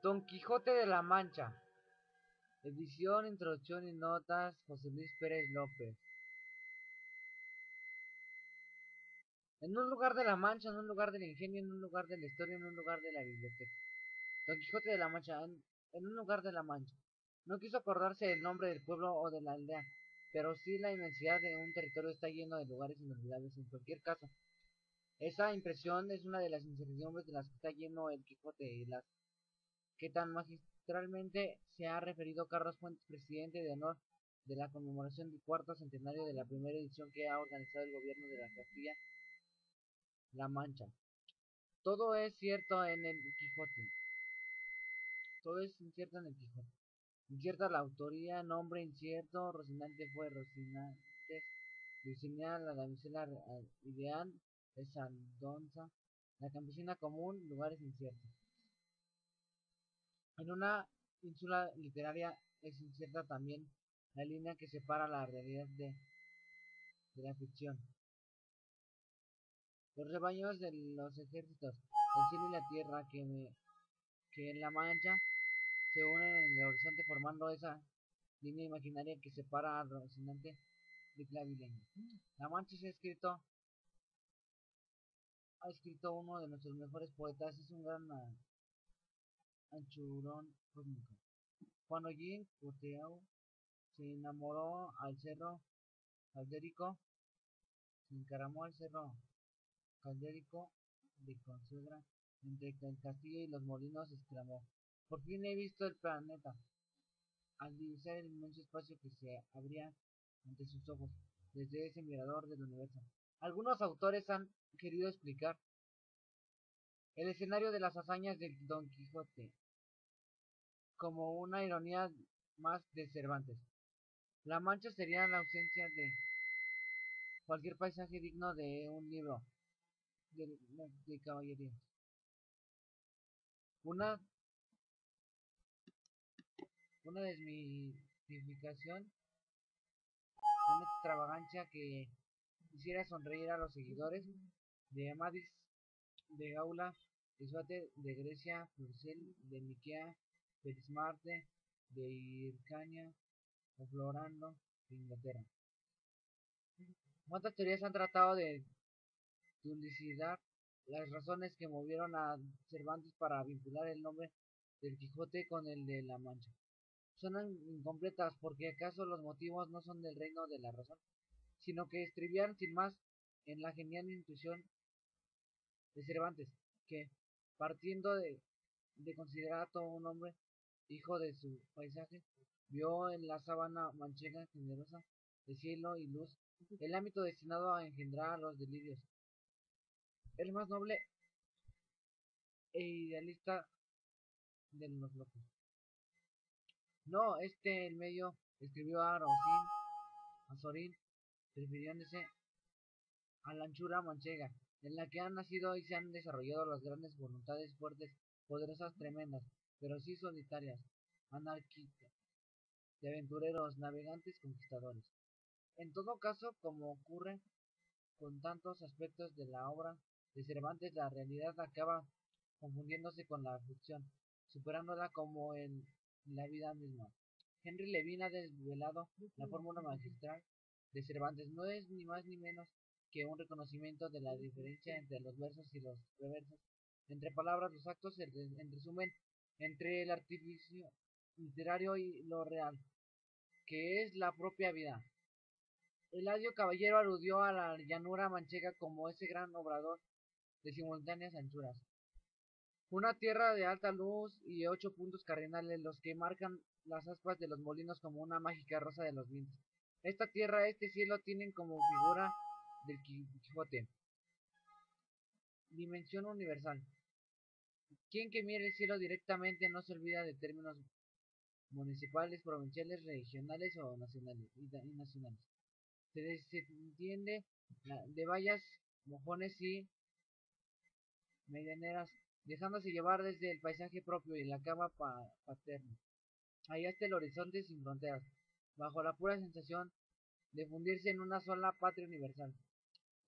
Don Quijote de la Mancha. Edición, introducción y notas, José Luis Pérez López. En un lugar de la Mancha, en un lugar del ingenio, en un lugar de la historia, en un lugar de la biblioteca. Don Quijote de la Mancha, en un lugar de la Mancha. No quiso acordarse del nombre del pueblo o de la aldea, pero sí la inmensidad de un territorio está lleno de lugares inolvidables. En cualquier caso, esa impresión es una de las incertidumbres de las que está lleno el Quijote y las que tan magistralmente se ha referido Carlos Fuentes, presidente de honor de la conmemoración del cuarto centenario de la primera edición que ha organizado el gobierno de la Castilla-La Mancha. Todo es cierto en el Quijote. Todo es incierto en el Quijote. Incierta la autoría, nombre incierto, Rocinante fue Rocinantes, Dulcinea la damisela ideal, es Aldonza, la campesina común, lugares inciertos. En una ínsula literaria es incierta también la línea que separa la realidad de la ficción. Los rebaños de los ejércitos, el cielo y la tierra que en la Mancha se unen en el horizonte formando esa línea imaginaria que separa a Rocinante de Clavileño. La Mancha ha escrito uno de nuestros mejores poetas, es un gran anchurón cósmico. Cuando Jean Cocteau se enamoró al cerro Caldérico, se encaramó al cerro Caldérico de Consuegra, entre el castillo y los molinos, exclamó: por fin he visto el planeta, al divisar el inmenso espacio que se abría ante sus ojos, desde ese mirador del universo. Algunos autores han querido explicar el escenario de las hazañas de Don Quijote como una ironía más de Cervantes. La Mancha sería la ausencia de cualquier paisaje digno de un libro de caballería. Una, una desmitificación, una extravagancia que hiciera sonreír a los seguidores de Amadís, de Gaula, de Suate, de Grecia, Purcell, de Miquea, Felismarte, de Hircania o Florando, de Inglaterra. ¿Cuántas teorías han tratado de dilucidar las razones que movieron a Cervantes para vincular el nombre del Quijote con el de la Mancha? Suenan incompletas porque acaso los motivos no son del reino de la razón, sino que estribillan sin más en la genial intuición de Cervantes, que, partiendo de considerar a todo un hombre hijo de su paisaje, vio en la sabana manchega generosa de cielo y luz el ámbito destinado a engendrar los delirios, el más noble e idealista de los locos. No, el medio, escribió a Sorín, refiriéndose a la anchura manchega, en la que han nacido y se han desarrollado las grandes voluntades fuertes, poderosas, tremendas, pero sí solitarias, anárquicas, de aventureros, navegantes, conquistadores. En todo caso, como ocurre con tantos aspectos de la obra de Cervantes, la realidad acaba confundiéndose con la ficción, superándola como en la vida misma. Henry Levin ha desvelado la fórmula magistral de Cervantes. No es ni más ni menos que un reconocimiento de la diferencia entre los versos y los reversos, entre palabras, los actos, en resumen, entre el artificio literario y lo real, que es la propia vida. Eladio Caballero aludió a la llanura manchega como ese gran obrador de simultáneas anchuras. Una tierra de alta luz y 8 puntos cardinales, los que marcan las aspas de los molinos como una mágica rosa de los vientos. Esta tierra, este cielo tienen como figura del Quijote. Dimensión universal. Quien que mire el cielo directamente no se olvida de términos municipales, provinciales, regionales o nacionales y nacionales. Se desentiende de vallas, mojones y medianeras, dejándose llevar desde el paisaje propio y la cama paterna. Allá está el horizonte sin fronteras, bajo la pura sensación de fundirse en una sola patria universal.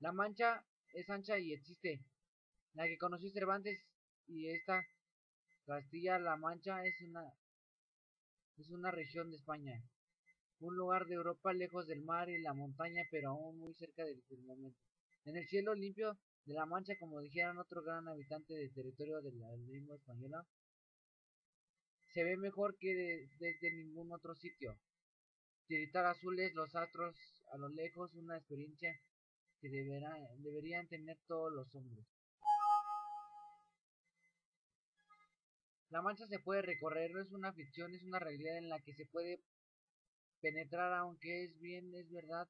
La Mancha es ancha y existe, la que conoció Cervantes, y esta Castilla-La Mancha es una región de España, un lugar de Europa lejos del mar y la montaña, pero aún muy cerca del firmamento. En el cielo limpio de La Mancha, como dijeran otro gran habitante del territorio de la lengua española, se ve mejor que desde ningún otro sitio. Tiritar azules, los astros a lo lejos, una experiencia que deberían tener todos los hombres. La Mancha se puede recorrer, no es una ficción, es una realidad en la que se puede penetrar, aunque es verdad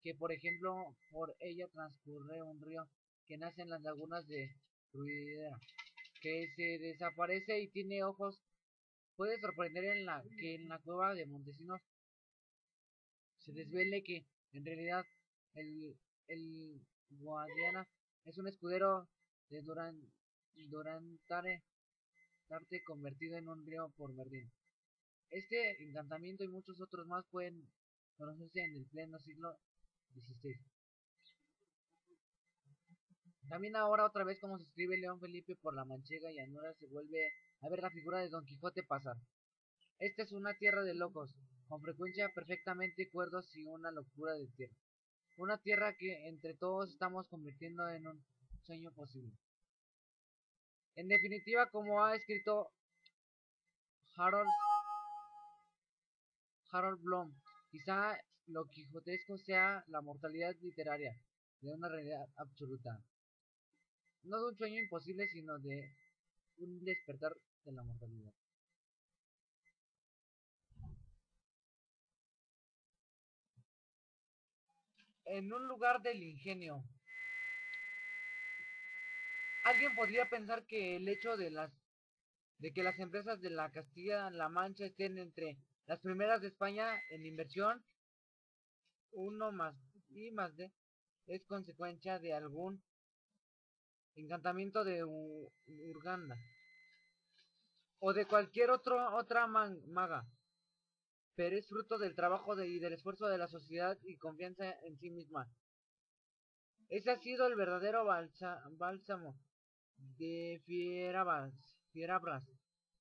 que, por ejemplo, por ella transcurre un río que nace en las lagunas de Ruidera, que se desaparece y tiene ojos. Puede sorprender que en la cueva de Montesinos se desvele que en realidad el Guadiana es un escudero de Durantare convertido en un río por Merlín. Este encantamiento y muchos otros más pueden conocerse en el pleno siglo XVI. También ahora otra vez como se escribe León Felipe por la manchega y llanura se vuelve a ver la figura de Don Quijote pasar. Esta es una tierra de locos, con frecuencia perfectamente cuerdos y una locura de tierra. Una tierra que entre todos estamos convirtiendo en un sueño posible. En definitiva, como ha escrito Harold, Harold Bloom, quizá lo quijotesco sea la mortalidad literaria de una realidad absoluta. No de un sueño imposible, sino de un despertar de la mortalidad. En un lugar del ingenio. Alguien podría pensar que el hecho de que las empresas de la Castilla-La Mancha estén entre las primeras de España en inversión, uno más y más de, es consecuencia de algún encantamiento de Urganda o de cualquier otra maga, pero es fruto del trabajo y del esfuerzo de la sociedad y confianza en sí misma. Ese ha sido el verdadero bálsamo de Fierabras,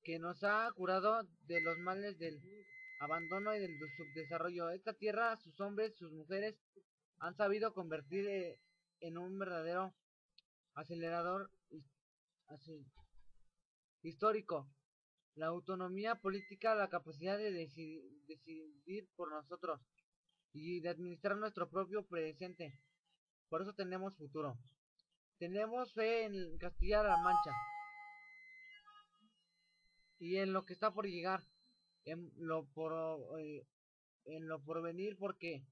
que nos ha curado de los males del abandono y del subdesarrollo. Esta tierra, sus hombres, sus mujeres, han sabido convertir en un verdadero acelerador histórico. La autonomía política, la capacidad de decidir por nosotros y de administrar nuestro propio presente. Por eso tenemos futuro. Tenemos fe en Castilla-La Mancha y en lo que está por llegar, en lo por, en lo por venir, porque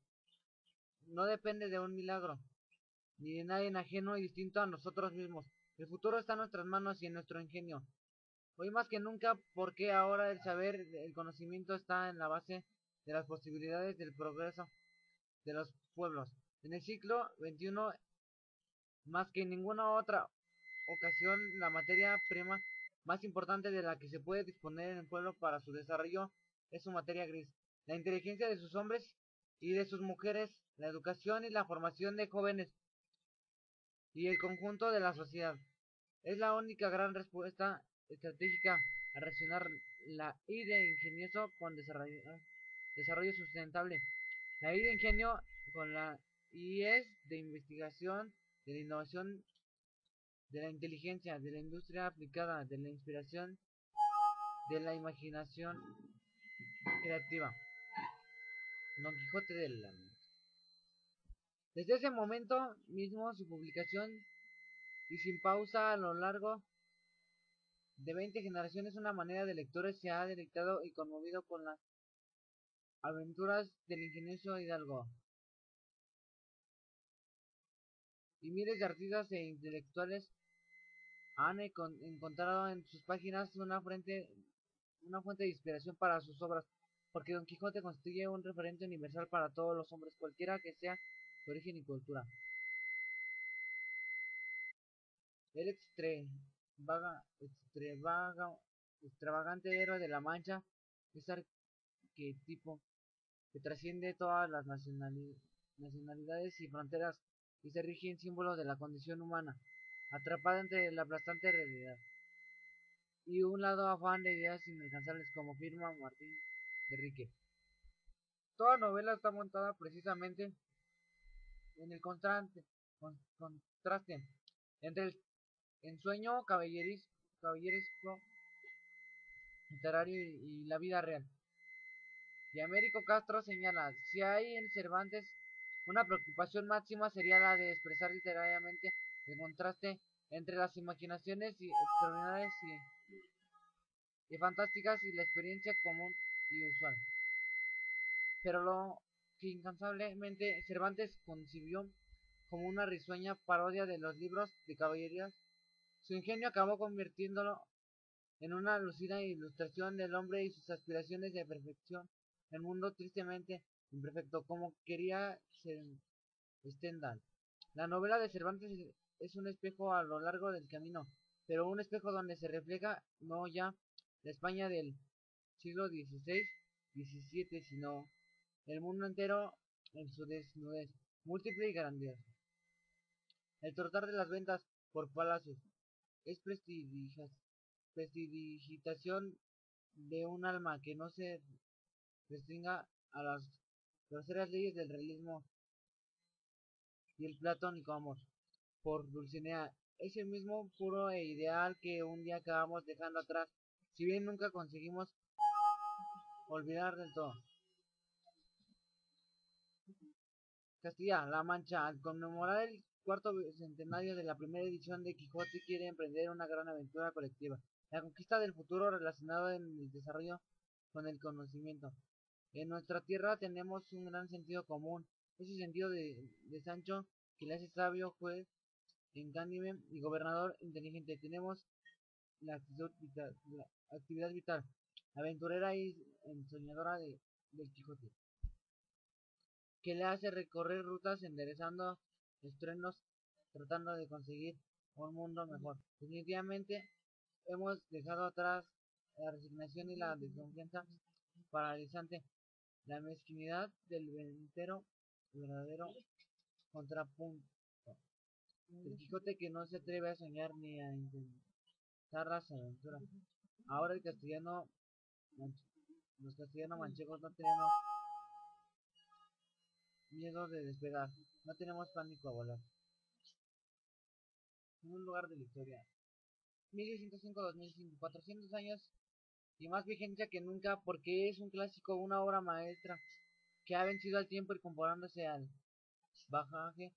no depende de un milagro, ni de nadie ajeno y distinto a nosotros mismos. El futuro está en nuestras manos y en nuestro ingenio. Hoy más que nunca, porque ahora el saber, el conocimiento está en la base de las posibilidades del progreso de los pueblos. En el siglo XXI, más que en ninguna otra ocasión, la materia prima más importante de la que se puede disponer en el pueblo para su desarrollo es su materia gris, la inteligencia de sus hombres y de sus mujeres, la educación y la formación de jóvenes y el conjunto de la sociedad. Es la única gran respuesta estratégica a reaccionar la I de ingenioso con desarrollo sustentable. La I de ingenio con la I es de investigación, de la innovación, de la inteligencia, de la industria aplicada, de la inspiración, de la imaginación creativa. Don Quijote de la Mancha. Desde ese momento mismo su publicación y sin pausa a lo largo de 20 generaciones una manera de lectores se ha deleitado y conmovido con las aventuras del ingenioso Hidalgo. Y miles de artistas e intelectuales han encontrado en sus páginas una fuente de inspiración para sus obras, porque Don Quijote constituye un referente universal para todos los hombres, cualquiera que sea su origen y cultura. El extravagante héroe de la Mancha es arquetipo que trasciende todas las nacionalidades y fronteras y se rige en símbolo de la condición humana, atrapada entre la aplastante realidad. y un lado afán de ideas inalcanzables como firma Martín de Rique. Toda novela está montada precisamente en el contraste entre el ensueño caballeresco literario y la vida real. Y Américo Castro señala, si hay en Cervantes una preocupación máxima sería la de expresar literariamente el contraste entre las imaginaciones extraordinarias y fantásticas y la experiencia común y usual. Pero lo que incansablemente Cervantes concibió como una risueña parodia de los libros de caballerías, su ingenio acabó convirtiéndolo en una lucida ilustración del hombre y sus aspiraciones de perfección, el mundo tristemente imperfecto, como quería Stendhal. La novela de Cervantes es un espejo a lo largo del camino, pero un espejo donde se refleja no ya la España del siglo XVI, XVII, sino el mundo entero en su desnudez, múltiple y grandiosa. El trotar de las ventas por palacios es prestidigitación de un alma que no se restringa a las groseras leyes del realismo y el platónico amor por Dulcinea, ese mismo puro e ideal que un día acabamos dejando atrás, si bien nunca conseguimos olvidar del todo. Castilla-La Mancha, al conmemorar el cuarto centenario de la primera edición de Quijote, quiere emprender una gran aventura colectiva, la conquista del futuro relacionado en el desarrollo con el conocimiento. En nuestra tierra tenemos un gran sentido común, ese sentido de Sancho que le hace sabio, juez, encánime y gobernador inteligente. Tenemos la actividad vital, aventurera y ensoñadora del Quijote, que le hace recorrer rutas enderezando estrenos, tratando de conseguir un mundo mejor. Definitivamente hemos dejado atrás la resignación y la desconfianza paralizante, la mezquindad del verdadero contrapunto. El Quijote que no se atreve a soñar ni a intentar las aventuras. Ahora los castellanos manchegos no tenemos miedo de despegar, no tenemos pánico a volar. En un lugar de la historia. 1605-2005, 400 años y más vigencia que nunca porque es un clásico, una obra maestra que ha vencido al tiempo y comparándose al bagaje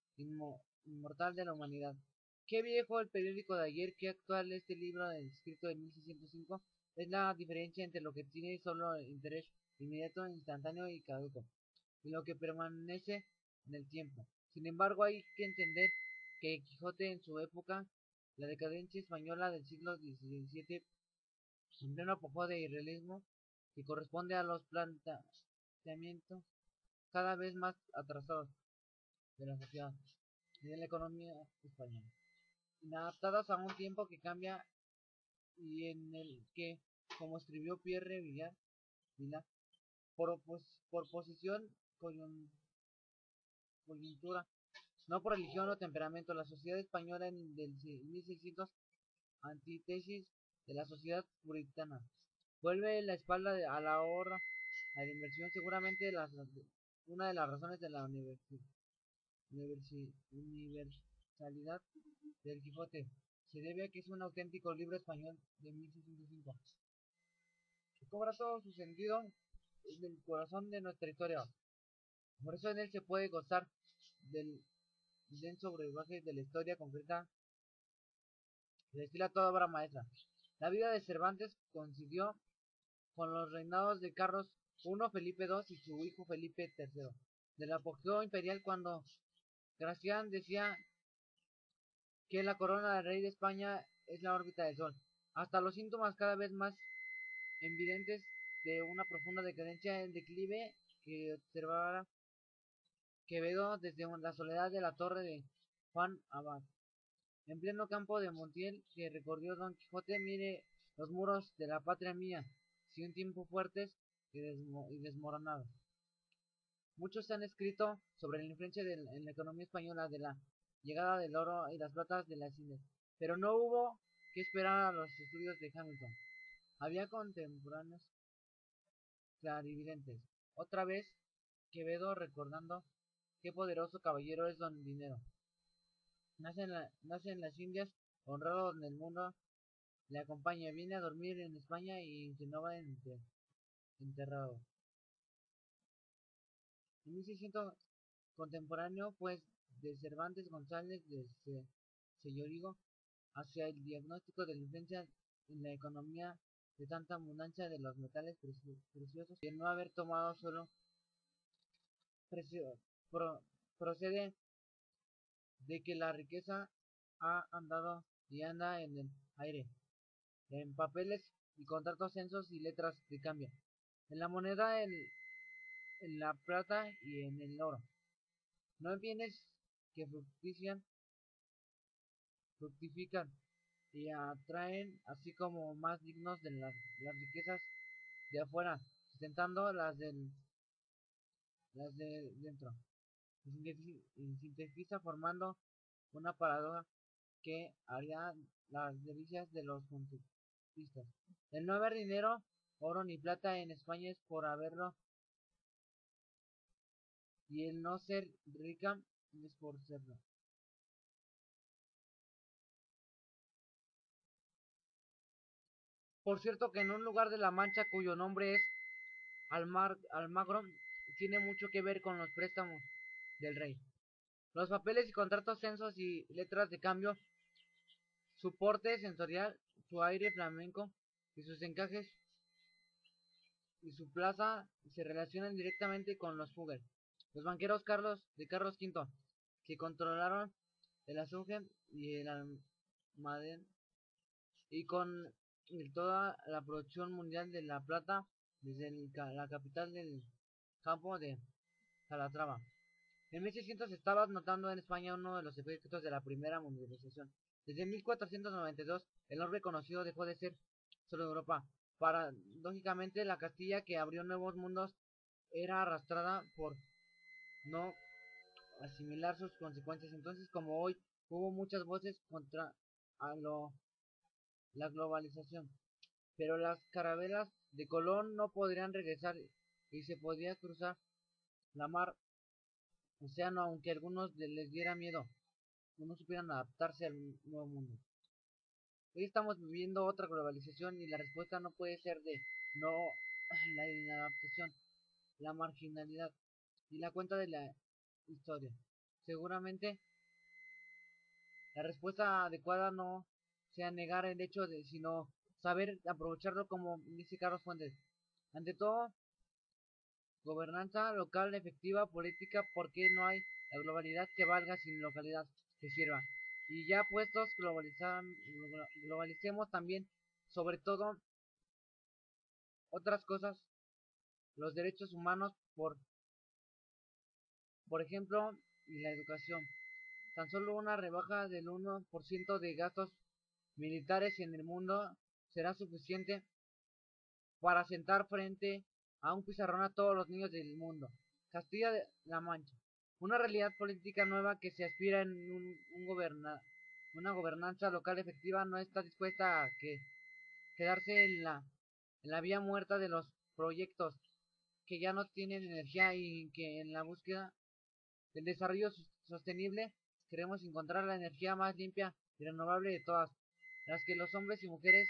inmortal de la humanidad. Qué viejo el periódico de ayer, qué actual este libro escrito en 1605. Es la diferencia entre lo que tiene solo interés inmediato, instantáneo y caduco, y lo que permanece en el tiempo. Sin embargo, hay que entender que Quijote en su época, la decadencia española del siglo XVII, en pleno apogeo de irrealismo, que corresponde a los planteamientos cada vez más atrasados de la sociedad y de la economía española, inadaptadas a un tiempo que cambia y en el que, como escribió Pierre Vilar, por posición coyuntura, no por religión o temperamento, la sociedad española del 1600, antítesis de la sociedad puritana, vuelve la espalda a la ahorra, a la inversión, seguramente una de las razones de la universalidad del Quijote se debe a que es un auténtico libro español de 1605, que cobra todo su sentido en el corazón de nuestra historia. Por eso en él se puede gozar del denso brebaje de la historia concreta que destila toda obra maestra. La vida de Cervantes coincidió con los reinados de Carlos I, Felipe II y su hijo Felipe III, del apogeo imperial cuando Gracián decía que la corona del rey de España es la órbita del sol, hasta los síntomas cada vez más evidentes de una profunda decadencia en declive que observara Quevedo desde la soledad de la torre de Juan Abad. En pleno campo de Montiel que recorrió Don Quijote, mire los muros de la patria mía, si un tiempo fuertes y desmoronados. Muchos han escrito sobre la influencia en la economía española de la llegada del oro y las platas de las Indias, pero no hubo que esperar a los estudios de Hamilton. Había contemporáneos clarividentes. Otra vez, Quevedo recordando qué poderoso caballero es Don Dinero. Nace en las Indias, honrado en el mundo, le acompaña, viene a dormir en España y en Genova enterrado. En 1600, contemporáneo, pues, de Cervantes González de Sellorigo, hacia el diagnóstico de la influencia en la economía de tanta abundancia de los metales preciosos y el no haber tomado solo precio, pro, procede de que la riqueza ha andado y anda en el aire, en papeles y contratos censos y letras de cambio, en la moneda, en la plata y en el oro, no en bienes que fructifican y atraen, así como más dignos de las riquezas de afuera, sustentando las de dentro. Y sintetiza formando una paradoja que haría las delicias de los conquistas. El no haber dinero, oro ni plata en España es por haberlo, y el no ser rica es por serlo. Por cierto que en un lugar de la Mancha cuyo nombre es Almagro, tiene mucho que ver con los préstamos del rey. Los papeles y contratos censos y letras de cambio, su porte sensorial, su aire flamenco y sus encajes y su plaza se relacionan directamente con los Fugger, los banqueros Carlos V, que controlaron el azufre y el almadén y con toda la producción mundial de la plata desde la capital del campo de Calatrava. En 1600 se estaba notando en España uno de los efectos de la primera mundialización. Desde 1492 el orbe conocido dejó de ser solo Europa. Paradójicamente, la Castilla, que abrió nuevos mundos, era arrastrada por no asimilar sus consecuencias. Entonces, como hoy, hubo muchas voces contra la globalización, pero las carabelas de Colón no podrían regresar y se podía cruzar la mar océano, aunque a algunos les diera miedo, no supieran adaptarse al nuevo mundo. Hoy estamos viviendo otra globalización y la respuesta no puede ser de no la inadaptación, la marginalidad y la cuenta de la historia. Seguramente la respuesta adecuada no sea negar el hecho de, sino saber aprovecharlo, como dice Carlos Fuentes. Ante todo, gobernanza local efectiva, política, porque no hay la globalidad que valga sin localidad que sirva. Y ya puestos, globalicemos también, sobre todo, otras cosas, los derechos humanos, por ejemplo, y la educación. Tan solo una rebaja del 1% de gastos militares en el mundo será suficiente para sentar frente a un pizarrón a todos los niños del mundo. Castilla-La Mancha. Una realidad política nueva que se aspira en una gobernanza local efectiva no está dispuesta a quedarse en la vía muerta de los proyectos que ya no tienen energía y que en la búsqueda del desarrollo sostenible queremos encontrar la energía más limpia y renovable de todas, las que los hombres y mujeres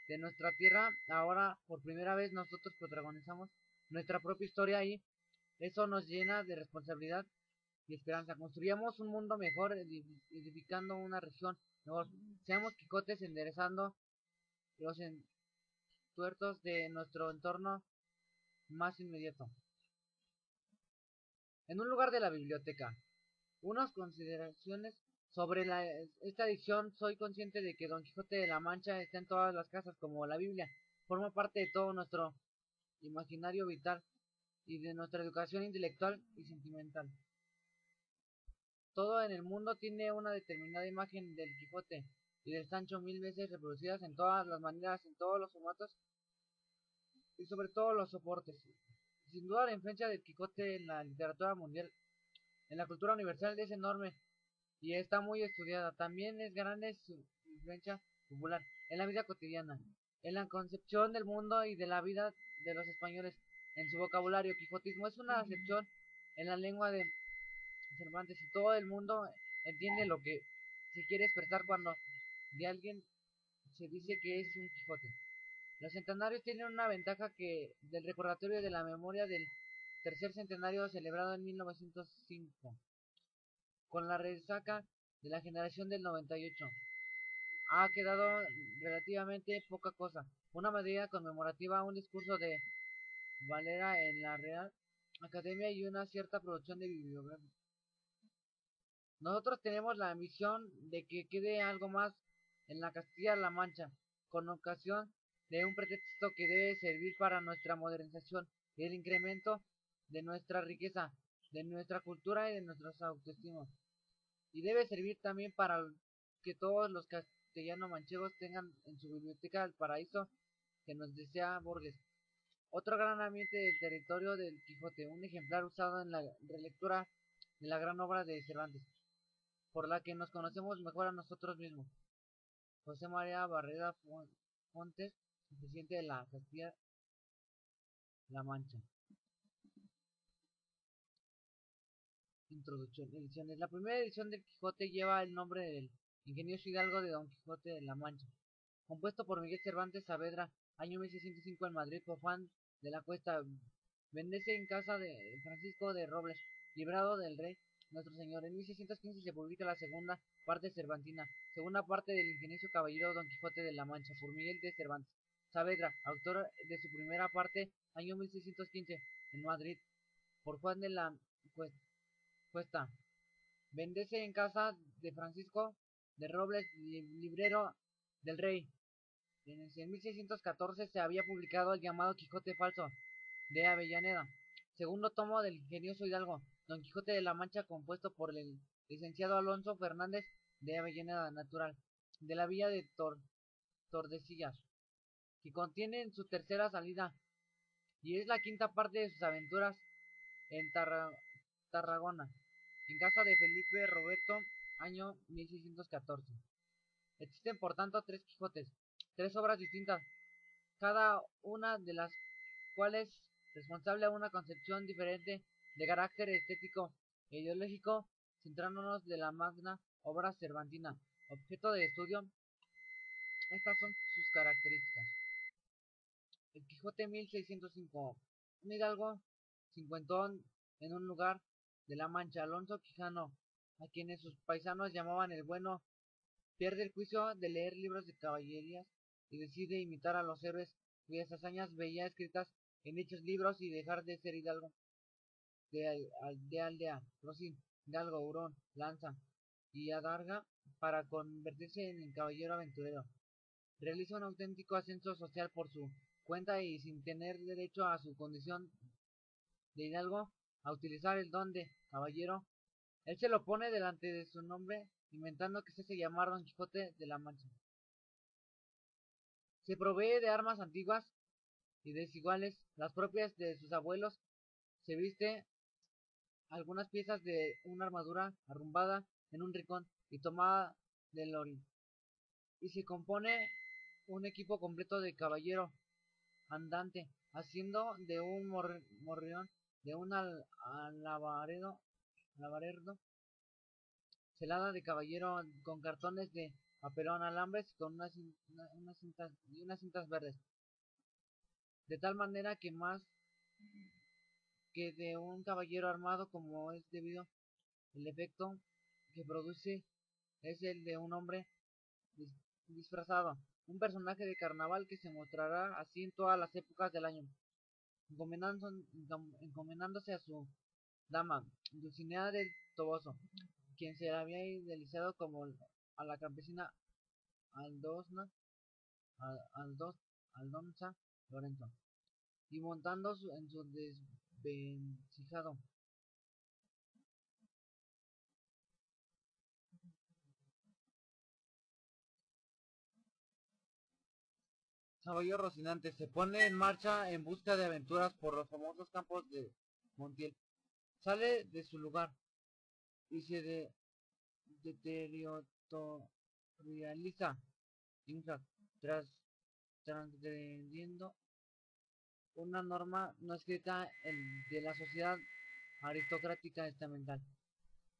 de nuestra tierra. Ahora por primera vez nosotros protagonizamos nuestra propia historia y eso nos llena de responsabilidad y esperanza. Construyamos un mundo mejor, edificando una región mejor. Seamos Quijotes enderezando los entuertos de nuestro entorno más inmediato. En un lugar de la biblioteca. Unas consideraciones sobre esta edición. Soy consciente de que Don Quijote de la Mancha está en todas las casas, como la Biblia. Forma parte de todo nuestro imaginario vital y de nuestra educación intelectual y sentimental. Todo en el mundo tiene una determinada imagen del Quijote y del Sancho, mil veces reproducidas en todas las maneras, en todos los formatos y sobre todos los soportes. Sin duda la influencia del Quijote en la literatura mundial, en la cultura universal, es enorme y está muy estudiada. También es grande su influencia popular, en la vida cotidiana, en la concepción del mundo y de la vida de los españoles. En su vocabulario, quijotismo es una acepción en la lengua de Cervantes y todo el mundo entiende lo que se quiere expresar cuando de alguien se dice que es un Quijote. Los centenarios tienen una ventaja que del recordatorio de la memoria del tercer centenario celebrado en 1905, con la resaca de la generación del 98. Ha quedado relativamente poca cosa. Una medida conmemorativa, un discurso de Valera en la Real Academia y una cierta producción de bibliografía. Nosotros tenemos la misión de que quede algo más en la Castilla-La Mancha, con ocasión de un pretexto que debe servir para nuestra modernización y el incremento de nuestra riqueza, de nuestra cultura y de nuestros autoestima. Y debe servir también para que todos los castellano-manchegos tengan en su biblioteca el paraíso que nos desea Borges. Otro gran ambiente del territorio del Quijote, un ejemplar usado en la relectura de la gran obra de Cervantes, por la que nos conocemos mejor a nosotros mismos. José María Barrera Fontes, presidente de la Castilla-La Mancha. Introducción. Ediciones. La primera edición del Quijote lleva el nombre del ingenioso hidalgo de Don Quijote de la Mancha, compuesto por Miguel Cervantes Saavedra, año 1605 en Madrid, por Juan de la Cuesta Vendece en casa de Francisco de Robles, librado del rey nuestro señor. En 1615 se publica la segunda parte cervantina, segunda parte del ingenioso caballero Don Quijote de la Mancha, por Miguel de Cervantes Saavedra, autor de su primera parte, año 1615, en Madrid, por Juan de la Cuesta. Vendece en casa de Francisco de Robles, librero del rey. En 1614 se había publicado el llamado Quijote Falso de Avellaneda, segundo tomo del ingenioso hidalgo Don Quijote de la Mancha, compuesto por el licenciado Alonso Fernández de Avellaneda, natural de la villa de Tordesillas, que contiene en su tercera salida y es la quinta parte de sus aventuras en Tarragona, en casa de Felipe Roberto, año 1614. Existen por tanto tres Quijotes, tres obras distintas, cada una de las cuales responsable a una concepción diferente de carácter estético e ideológico, centrándonos de la magna obra cervantina. Objeto de estudio, estas son sus características. El Quijote 1605, un hidalgo cincuentón en un lugar de la Mancha, Alonso Quijano, a quienes sus paisanos llamaban el bueno, pierde el juicio de leer libros de caballerías y decide imitar a los héroes cuyas hazañas veía escritas en dichos libros y dejar de ser hidalgo de aldea, rocín, hidalgo, hurón, lanza y adarga para convertirse en caballero aventurero. Realiza un auténtico ascenso social por su cuenta y sin tener derecho a su condición de hidalgo a utilizar el don de caballero, él se lo pone delante de su nombre, inventando que se hace llamar Don Quijote de la Mancha. Se provee de armas antiguas y desiguales, las propias de sus abuelos, se viste algunas piezas de una armadura arrumbada en un rincón y tomada del orín, y se compone un equipo completo de caballero andante, haciendo de un morrión, de un alabardo, celada de caballero con cartones de papelón, alambres con unas cintas verdes, de tal manera que más que de un caballero armado como es debido, el efecto que produce es el de un hombre disfrazado, un personaje de carnaval que se mostrará así en todas las épocas del año, encomendándose a su dama, Dulcinea del Toboso, quien se había idealizado como a la campesina Aldosna, Aldonza Lorenzo, y montando en su desvencijado caballo Rocinante, se pone en marcha en busca de aventuras por los famosos campos de Montiel. Sale de su lugar y se deterioriza infra, tras transgrediendo una norma no escrita de la sociedad aristocrática estamental,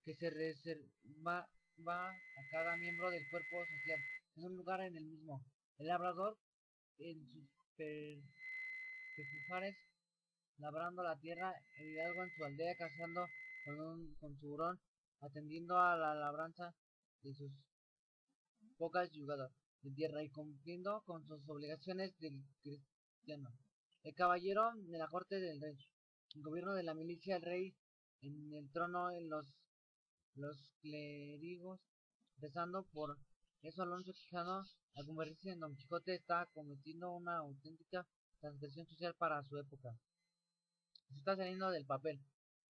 que se reserva a cada miembro del cuerpo social en un lugar en el mismo. El labrador en sus pecujares labrando la tierra, el hidalgo en su aldea cazando con su hurón, atendiendo a la labranza de sus pocas yugadas de tierra y cumpliendo con sus obligaciones del cristiano. El caballero de la corte del rey, el gobierno de la milicia, el rey en el trono, en los clérigos, rezando por eso Alonso Quijano, al convertirse en Don Quijote, está cometiendo una auténtica transgresión social para su época. Se está saliendo del papel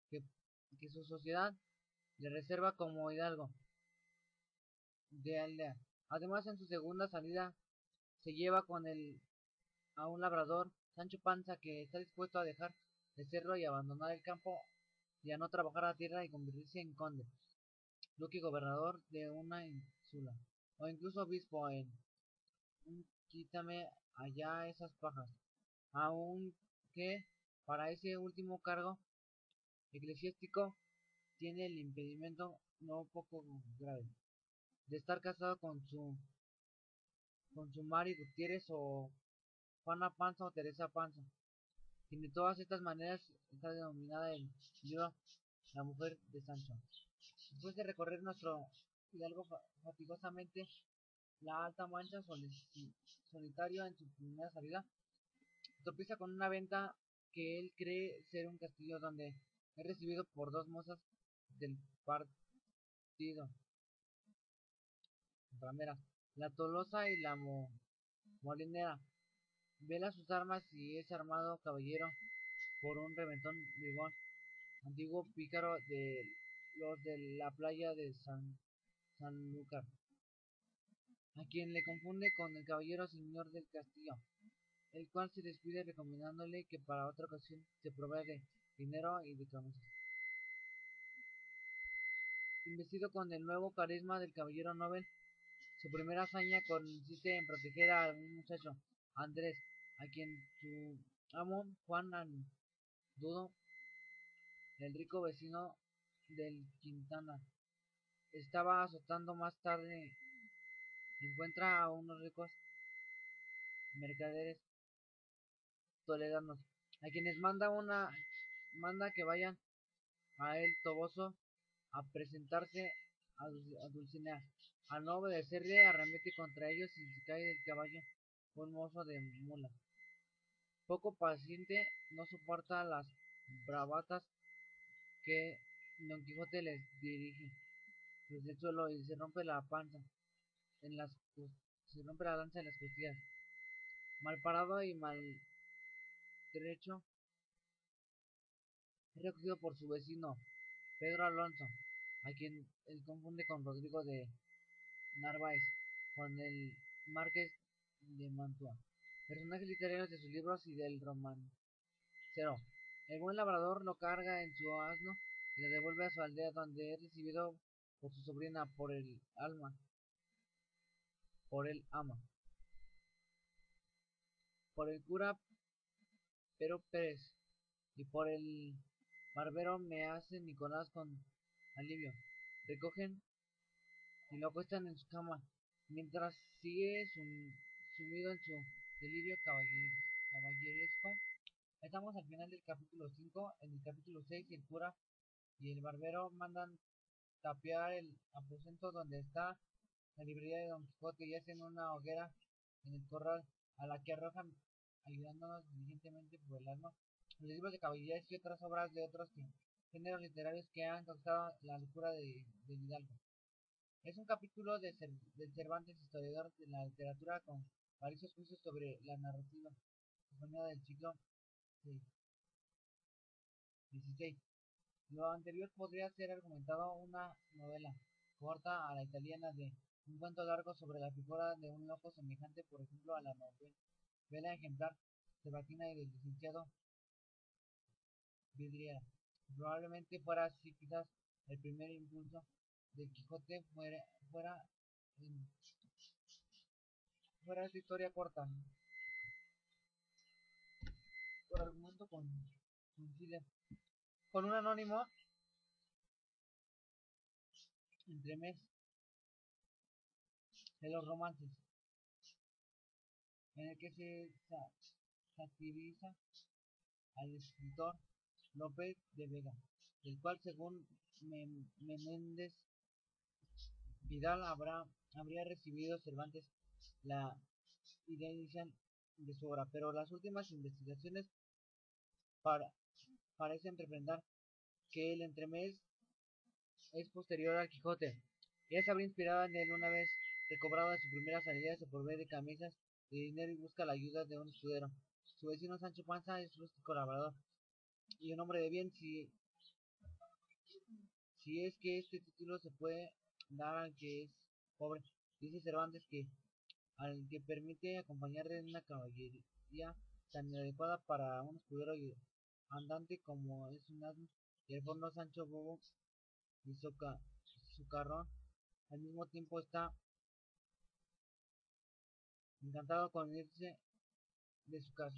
que, que su sociedad le reserva como hidalgo de aldea. Además, en su segunda salida se lleva con él a un labrador, Sancho Panza, que está dispuesto a dejar de serlo y abandonar el campo y a no trabajar la tierra y convertirse en conde, duque y gobernador de una ínsula, o incluso obispo en un quítame allá esas pajas, aunque para ese último cargo eclesiástico tiene el impedimento no poco grave de estar casado con su Mari Gutiérrez o Juana Panza o Teresa Panza, quien de todas estas maneras está denominada el libro La Mujer de Sancho. Después de recorrer nuestro hidalgo fatigosamente la Alta Mancha solitario en su primera salida, tropieza con una venta que él cree ser un castillo donde es recibido por dos mozas del partido, ramera, la Tolosa y la Molinera. Vela sus armas y es armado caballero por un reventón bribón, antiguo pícaro de los de la playa de Sanlúcar, a quien le confunde con el caballero señor del castillo, el cual se despide recomendándole que para otra ocasión se provea de dinero y de camisas. Investido con el nuevo carisma del caballero Nobel, su primera hazaña consiste en proteger a un muchacho, Andrés, a quien su amo, Juan Dudo, el rico vecino del Quintana, estaba azotando. Más tarde encuentra a unos ricos mercaderes toledanos, a quienes manda que vayan a El Toboso a presentarse a Dulcinea. Al no obedecerle, arremete contra ellos y se cae del caballo un mozo de mula. Poco paciente, no soporta las bravatas que Don Quijote les dirige desde el suelo y se rompe la panza en se rompe la lanza en las costillas. Malparado y maltrecho, es recogido por su vecino Pedro Alonso, a quien él confunde con Rodrigo de Narváez, con el Marqués de Mantua, personajes literarios de sus libros y del romancero. El buen labrador lo carga en su asno y lo devuelve a su aldea, donde es recibido por su sobrina, por el ama, por el cura Pero Pérez y por el barbero me hace Nicolás con alivio. Recogen y lo acuestan en su cama, mientras sigue sumido en su delirio caballeresco. Estamos al final del capítulo 5. En el capítulo 6 el cura y el barbero mandan tapiar el aposento donde está la librería de Don Quijote y hacen una hoguera en el corral, a la que arrojan, ayudándonos diligentemente por el alma, los libros de caballerías y otras obras de otros géneros literarios que han causado la locura de Hidalgo. Es un capítulo del Cervantes, historiador de la literatura, con varios juicios sobre la narrativa española del siglo XVI. Lo anterior podría ser argumentado una novela corta a la italiana de un cuento largo sobre la figura de un loco semejante, por ejemplo, a la novela ejemplar cervantina y del licenciado Vidriera. Probablemente fuera así, quizás el primer impulso del Quijote fuera en fuera esta historia corta, por argumento coincide con un anónimo entremés de los romances, en el que se satiriza al escritor Lope de Vega, del cual, según Menéndez Vidal, habría recibido Cervantes la idea inicial de su obra, pero las últimas investigaciones para, parecen refrendar que el entremés es posterior al Quijote. Ella se habría inspirado en él una vez recobrado de su primera salida, se provee de camisas de dinero y busca la ayuda de un escudero. Su vecino Sancho Panza es rústico labrador y un hombre de bien, si es que este título se puede dar al que es pobre. Dice Cervantes que al que permite acompañarle en una caballería tan inadecuada para un escudero y andante como es un asno, y el fondo Sancho Bobo y su carrón, al mismo tiempo está encantado con irse de su casa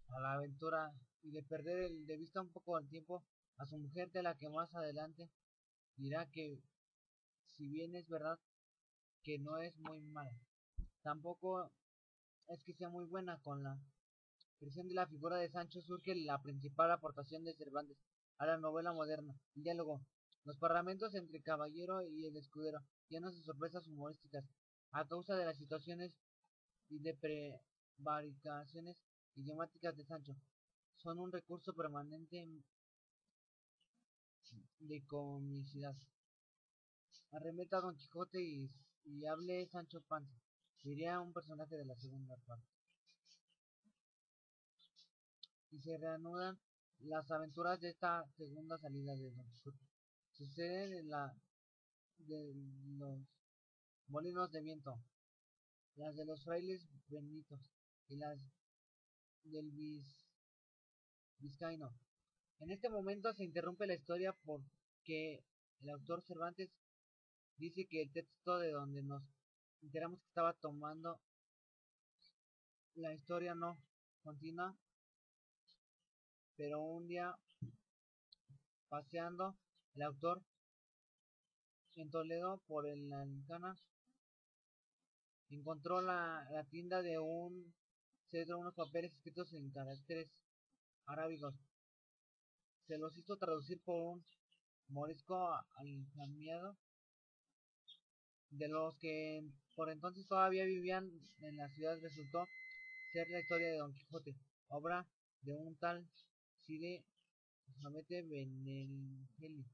a la aventura y de perder de vista un poco el tiempo a su mujer, de la que más adelante dirá que, si bien es verdad que no es muy mala, tampoco es que sea muy buena. Con la creación de la figura de Sancho surge la principal aportación de Cervantes a la novela moderna, el diálogo, los parlamentos entre caballero y el escudero, llenos de sorpresas humorísticas, a causa de las situaciones y de prevaricaciones idiomáticas de Sancho, son un recurso permanente de comicidad. Arremeta a Don Quijote y hable Sancho Panza, diría un personaje de la segunda parte, y se reanudan las aventuras de esta segunda salida de Don Quijote. Suceden en la de los molinos de viento, las de los frailes benitos y las del vizcaíno. En este momento se interrumpe la historia porque el autor Cervantes dice que el texto de donde nos enteramos que estaba tomando la historia no continúa, pero un día paseando el autor en Toledo por el Alcana encontró la tienda de un cedro, unos papeles escritos en caracteres arábigos. Se los hizo traducir por un morisco alfamiado, de los que por entonces todavía vivían en la ciudad. Resultó ser la historia de Don Quijote, obra de un tal Cide Hamete Benengeli,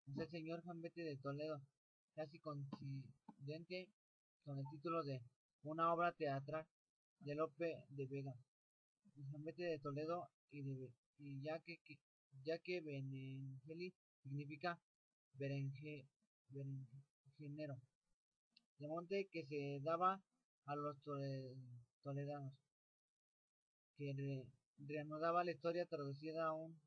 es el señor Hamete de Toledo, casi coincidente con el título de una obra teatral de Lope de Vega, Hamete de Toledo, y ya que Benengeli significa berenjenero, de monte que se daba a los toledanos, que reanudaba la historia traducida un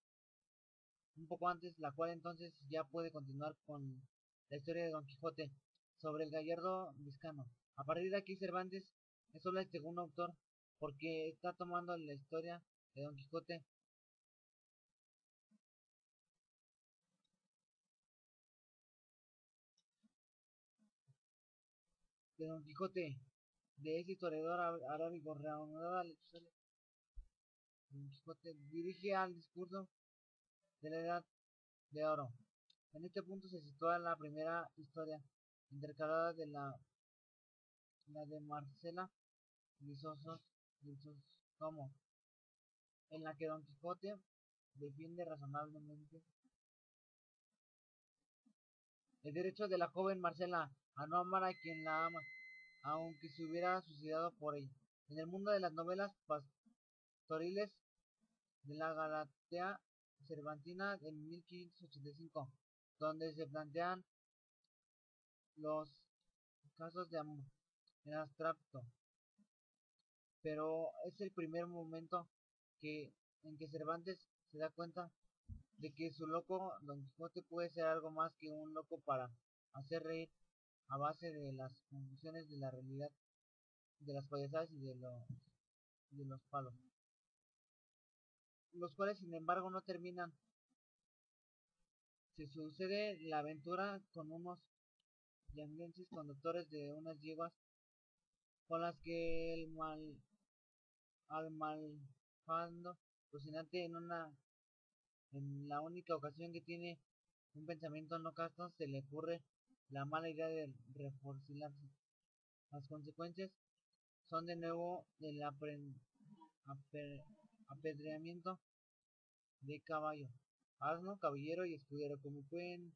poco antes, la cual entonces ya puede continuar con la historia de Don Quijote sobre el gallardo vizcano. A partir de aquí Cervantes es solo el segundo autor, porque está tomando la historia de Don Quijote de ese historiador arábigo, reanudada la historia de Don Quijote, dirige al discurso de la Edad de Oro. En este punto se sitúa la primera historia intercalada de la de Marcela Grisostomo, en la que Don Quijote defiende razonablemente el derecho de la joven Marcela a no amar a quien la ama, aunque se hubiera suicidado por ella. En el mundo de las novelas pastoriles de la Galatea Cervantina en 1585, donde se plantean los casos de amor en abstracto, pero es el primer momento en que Cervantes se da cuenta de que su loco Don Quijote puede ser algo más que un loco para hacer reír, a base de las confusiones de la realidad, de las payasadas y de los palos, los cuales sin embargo no terminan. Se sucede la aventura con unos yanguenses conductores de unas yeguas con las que al malvado Rocinante en la única ocasión que tiene un pensamiento no casto se le ocurre la mala idea de reforcilarse. Las consecuencias son de nuevo el apedreamiento de caballo, asno, caballero y escudero, como pueden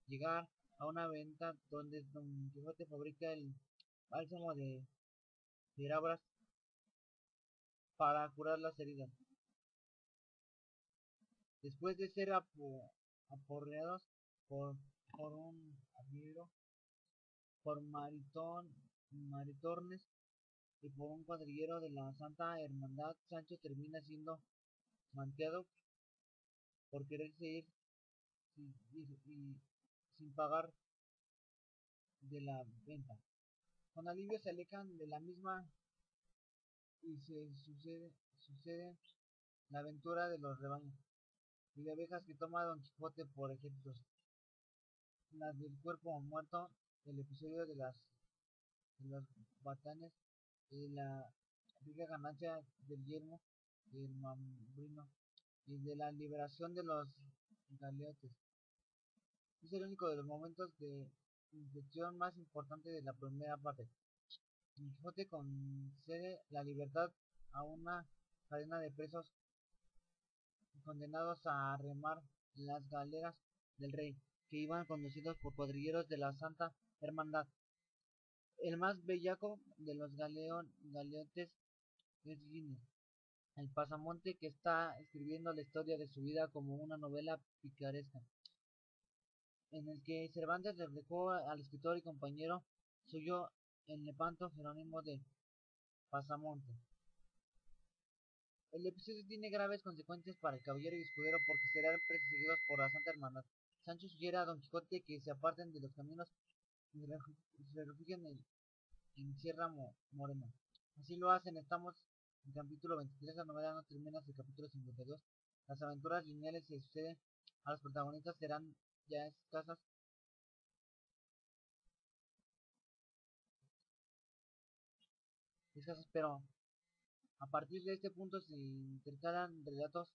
llegar a una venta donde Don Quijote fabrica el bálsamo de firabras para curar las heridas. Después de ser aporreados por, por un arriero, por maritornes y por un cuadrillero de la Santa Hermandad, Sancho termina siendo manteado por quererse ir sin pagar de la venta. Con alivio se alejan de la misma y sucede la aventura de los rebaños y de abejas que toma Don Quijote por ejemplos, las del cuerpo muerto, el episodio de los batanes y la rica ganancia del yermo y el mambrino y de la liberación de los galeotes. Es el único de los momentos de inflexión más importante de la primera parte. Don Quijote concede la libertad a una cadena de presos condenados a remar las galeras del rey, que iban conducidos por cuadrilleros de la Santa Hermandad. El más bellaco de los galeotes es Gines, el pasamonte que está escribiendo la historia de su vida como una novela picaresca, en el que Cervantes reflejó al escritor y compañero suyo en Lepanto Jerónimo de Pasamonte. El episodio tiene graves consecuencias para el caballero y escudero porque serán perseguidos por la Santa Hermandad. Sancho sugiere a Don Quijote que se aparten de los caminos y se refugien en Sierra Morena. Así lo hacen. Estamos en capítulo 23. La novela no termina hasta el capítulo 52. Las aventuras lineales que suceden a los protagonistas serán ya escasas, pero a partir de este punto se intercalan relatos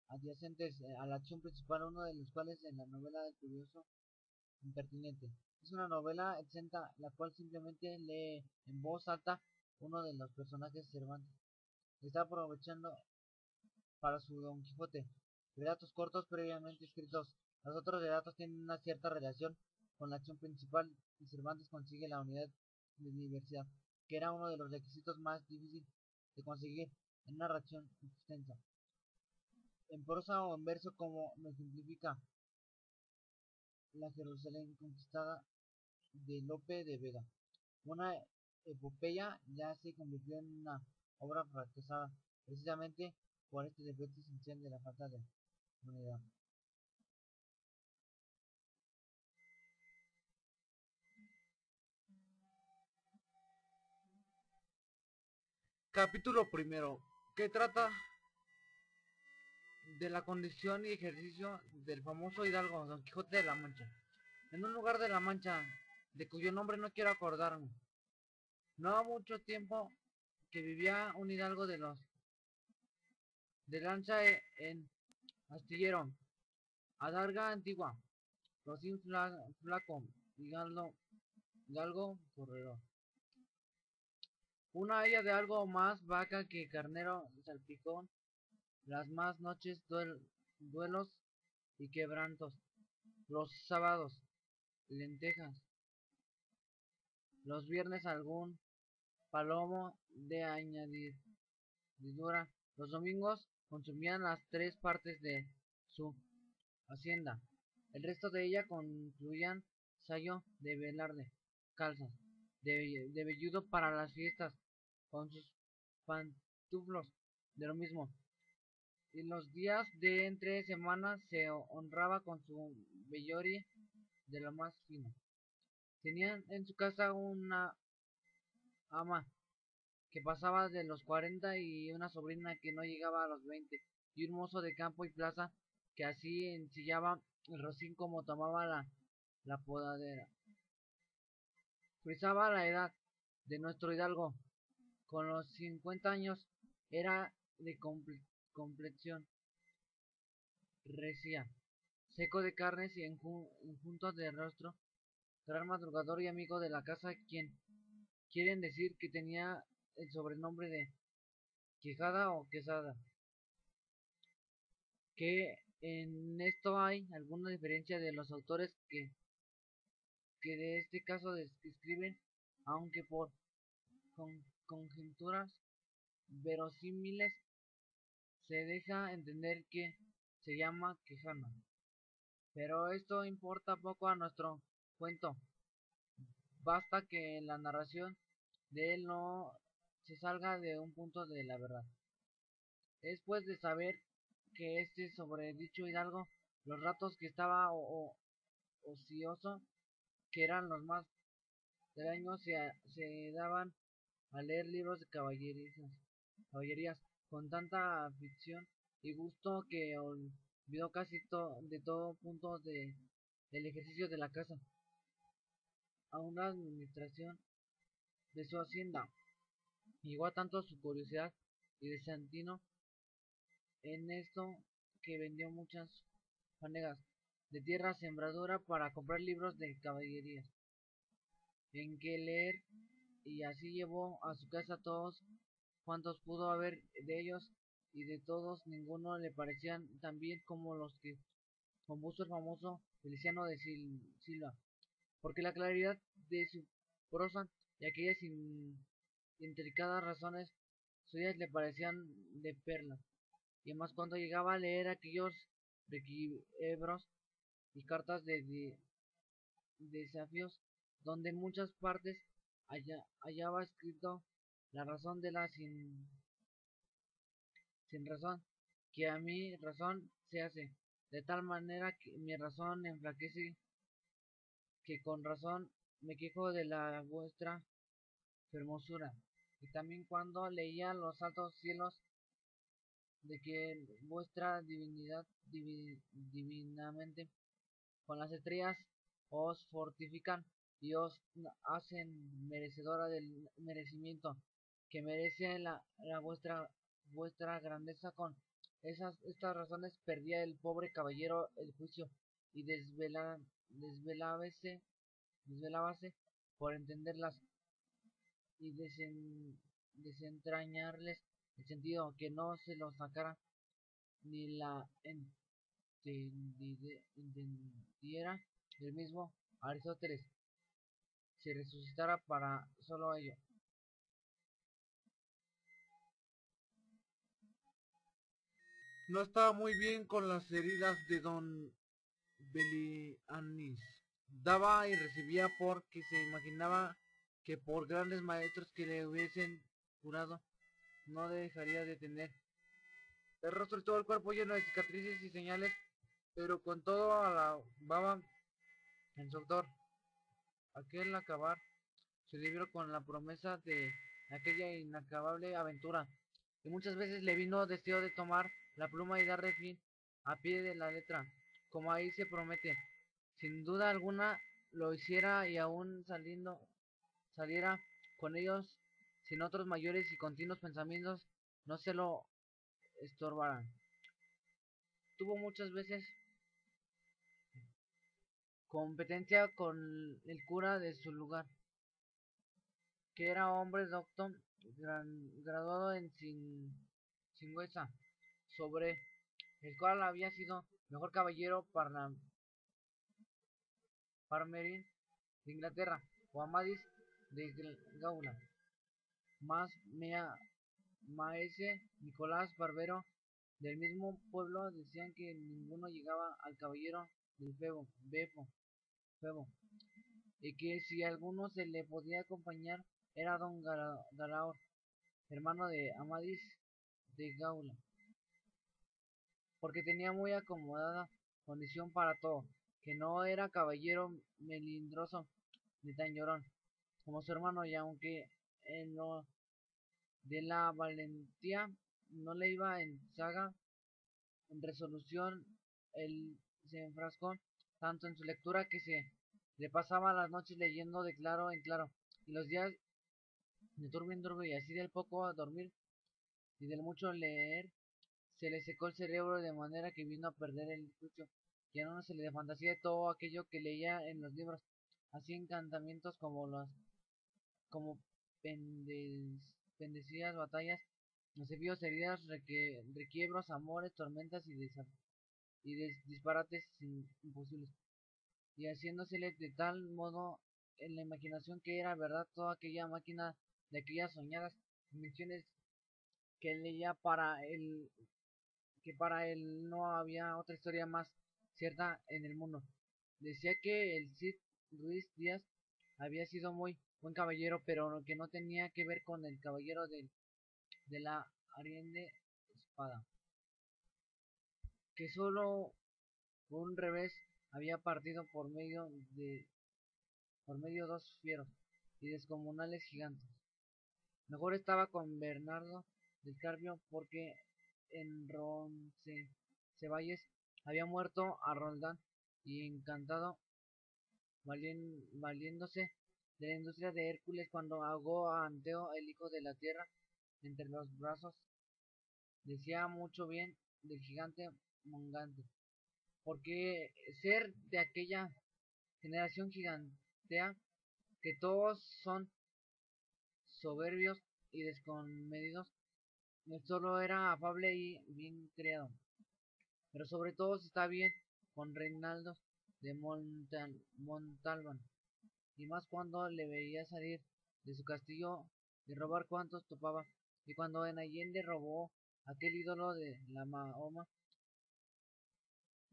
adyacentes a la acción principal, uno de los cuales en la novela del curioso impertinente. Es una novela exenta, la cual simplemente lee en voz alta uno de los personajes Cervantes. Está aprovechando para su Don Quijote. Relatos cortos previamente escritos. Los otros relatos tienen una cierta relación con la acción principal y Cervantes consigue la unidad de diversidad, que era uno de los requisitos más difíciles de conseguir en una narración extensa. En prosa o en verso, como lo simplifica La Jerusalén conquistada de Lope de Vega. Una epopeya ya se convirtió en una obra fracasada, precisamente por este defecto esencial de la falta de unidad. Capítulo primero, que trata de la condición y ejercicio del famoso hidalgo Don Quijote de la Mancha. En un lugar de la Mancha, de cuyo nombre no quiero acordarme, no ha mucho tiempo que vivía un hidalgo de lanza en astillero, adarga antigua, rocín flaco y galgo corredor. Una haya de algo más vaca que carnero salpicón, las más noches duelos y quebrantos, los sábados lentejas, los viernes algún palomo de añadidura, los domingos consumían las tres partes de su hacienda, el resto de ella concluían sayo de velarde, calzas, de velludo para las fiestas, con sus pantuflos de lo mismo, y los días de entre semanas se honraba con su vellori de lo más fino. Tenían en su casa una ama que pasaba de los 40 y una sobrina que no llegaba a los 20 y un mozo de campo y plaza que así ensillaba el rocín como tomaba la podadera. Frisaba la edad de nuestro hidalgo. Con los 50 años era de complexión recia, seco de carnes y enjunto de rostro, gran madrugador y amigo de la casa, quien quieren decir que tenía el sobrenombre de Quijada o Quesada. Que en esto hay alguna diferencia de los autores que de este caso describen, aunque por conjeturas verosímiles se deja entender que se llama Quijana. Pero esto importa poco a nuestro cuento. Basta que la narración de él no se salga de un punto de la verdad. Es pues de saber que este sobredicho hidalgo, los ratos que estaba ocioso, que eran los más del año, se daban a leer libros de caballerías con tanta afición y gusto que olvidó casi de todo punto del ejercicio de la casa a una administración de su hacienda. Llegó a tanto su curiosidad y desatino en esto que vendió muchas fanegas de tierra sembradura para comprar libros de caballerías en que leer y así llevó a su casa todos cuantos pudo haber de ellos y de todos ninguno le parecían tan bien como los que compuso el famoso Feliciano de Silva, porque la claridad de su prosa y aquellas intrincadas razones suyas le parecían de perlas, y además cuando llegaba a leer aquellos requiebros y cartas de desafíos donde en muchas partes hallaba escrito la razón de la sin razón, que a mi razón se hace, de tal manera que mi razón enflaquece, que con razón me quejo de la vuestra hermosura. Y también cuando leía los altos cielos, de que vuestra divinidad divinamente con las estrellas os fortifican y os hacen merecedora del merecimiento que merece la vuestra grandeza. Con estas razones perdía el pobre caballero el juicio y desvelábase por entenderlas y desentrañarles el sentido, que no se lo sacara ni la entendiera del mismo Aristóteles, se resucitara para solo ello. No estaba muy bien con las heridas de don Belianis. Daba y recibía porque se imaginaba que por grandes maestros que le hubiesen curado, no dejaría de tener el rostro y todo el cuerpo lleno de cicatrices y señales, pero con todo alababa en su autor aquel acabar su libro con la promesa de aquella inacabable aventura, y muchas veces le vino deseo de tomar la pluma y darle fin a pie de la letra, como ahí se promete. Sin duda alguna lo hiciera y aún saliera con ellos sin otros mayores y continuos pensamientos no se lo estorbaran. Tuvo muchas veces competencia con el cura de su lugar, que era hombre doctor, graduado en Singüesa, sobre el cual había sido mejor caballero Parmerín de Inglaterra, o Amadís de Gaula, más maese Nicolás Barbero del mismo pueblo. Decían que ninguno llegaba al caballero del Febo, y que si alguno se le podía acompañar era don Galaor, hermano de Amadís de Gaula, porque tenía muy acomodada condición para todo, que no era caballero melindroso, ni tan llorón como su hermano, y aunque en lo de la valentía no le iba en saga, en resolución, él se enfrascó tanto en su lectura que se le pasaba las noches leyendo de claro en claro, y los días de turbio en turbio, y así del poco a dormir y del mucho leer se le secó el cerebro de manera que vino a perder el juicio. Ya no se le fantasía todo aquello que leía en los libros, así encantamientos como pendecidas batallas, desafíos, heridas, requiebros, amores, tormentas y disparates imposibles, y haciéndosele de tal modo en la imaginación que era verdad toda aquella máquina de aquellas soñadas invenciones que leía que para él no había otra historia más cierta en el mundo. Decía que el Cid Ruiz Díaz había sido muy buen caballero, pero que no tenía que ver con el caballero de la Ariende Espada, que solo un revés había partido por medio dos fieros y descomunales gigantes. Mejor estaba con Bernardo del Carpio, porque en Roncesvalles había muerto a Roldán y encantado valiéndose de la industria de Hércules cuando ahogó a Anteo, el hijo de la tierra, entre los brazos. Decía mucho bien del gigante Mongante, porque ser de aquella generación gigantea, que todos son soberbios y descomedidos, no solo era afable y bien criado, pero sobre todo está bien con Reinaldo de Montalbán, y más cuando le veía salir de su castillo y robar cuantos topaba, y cuando en Allende robó aquel ídolo de la Mahoma,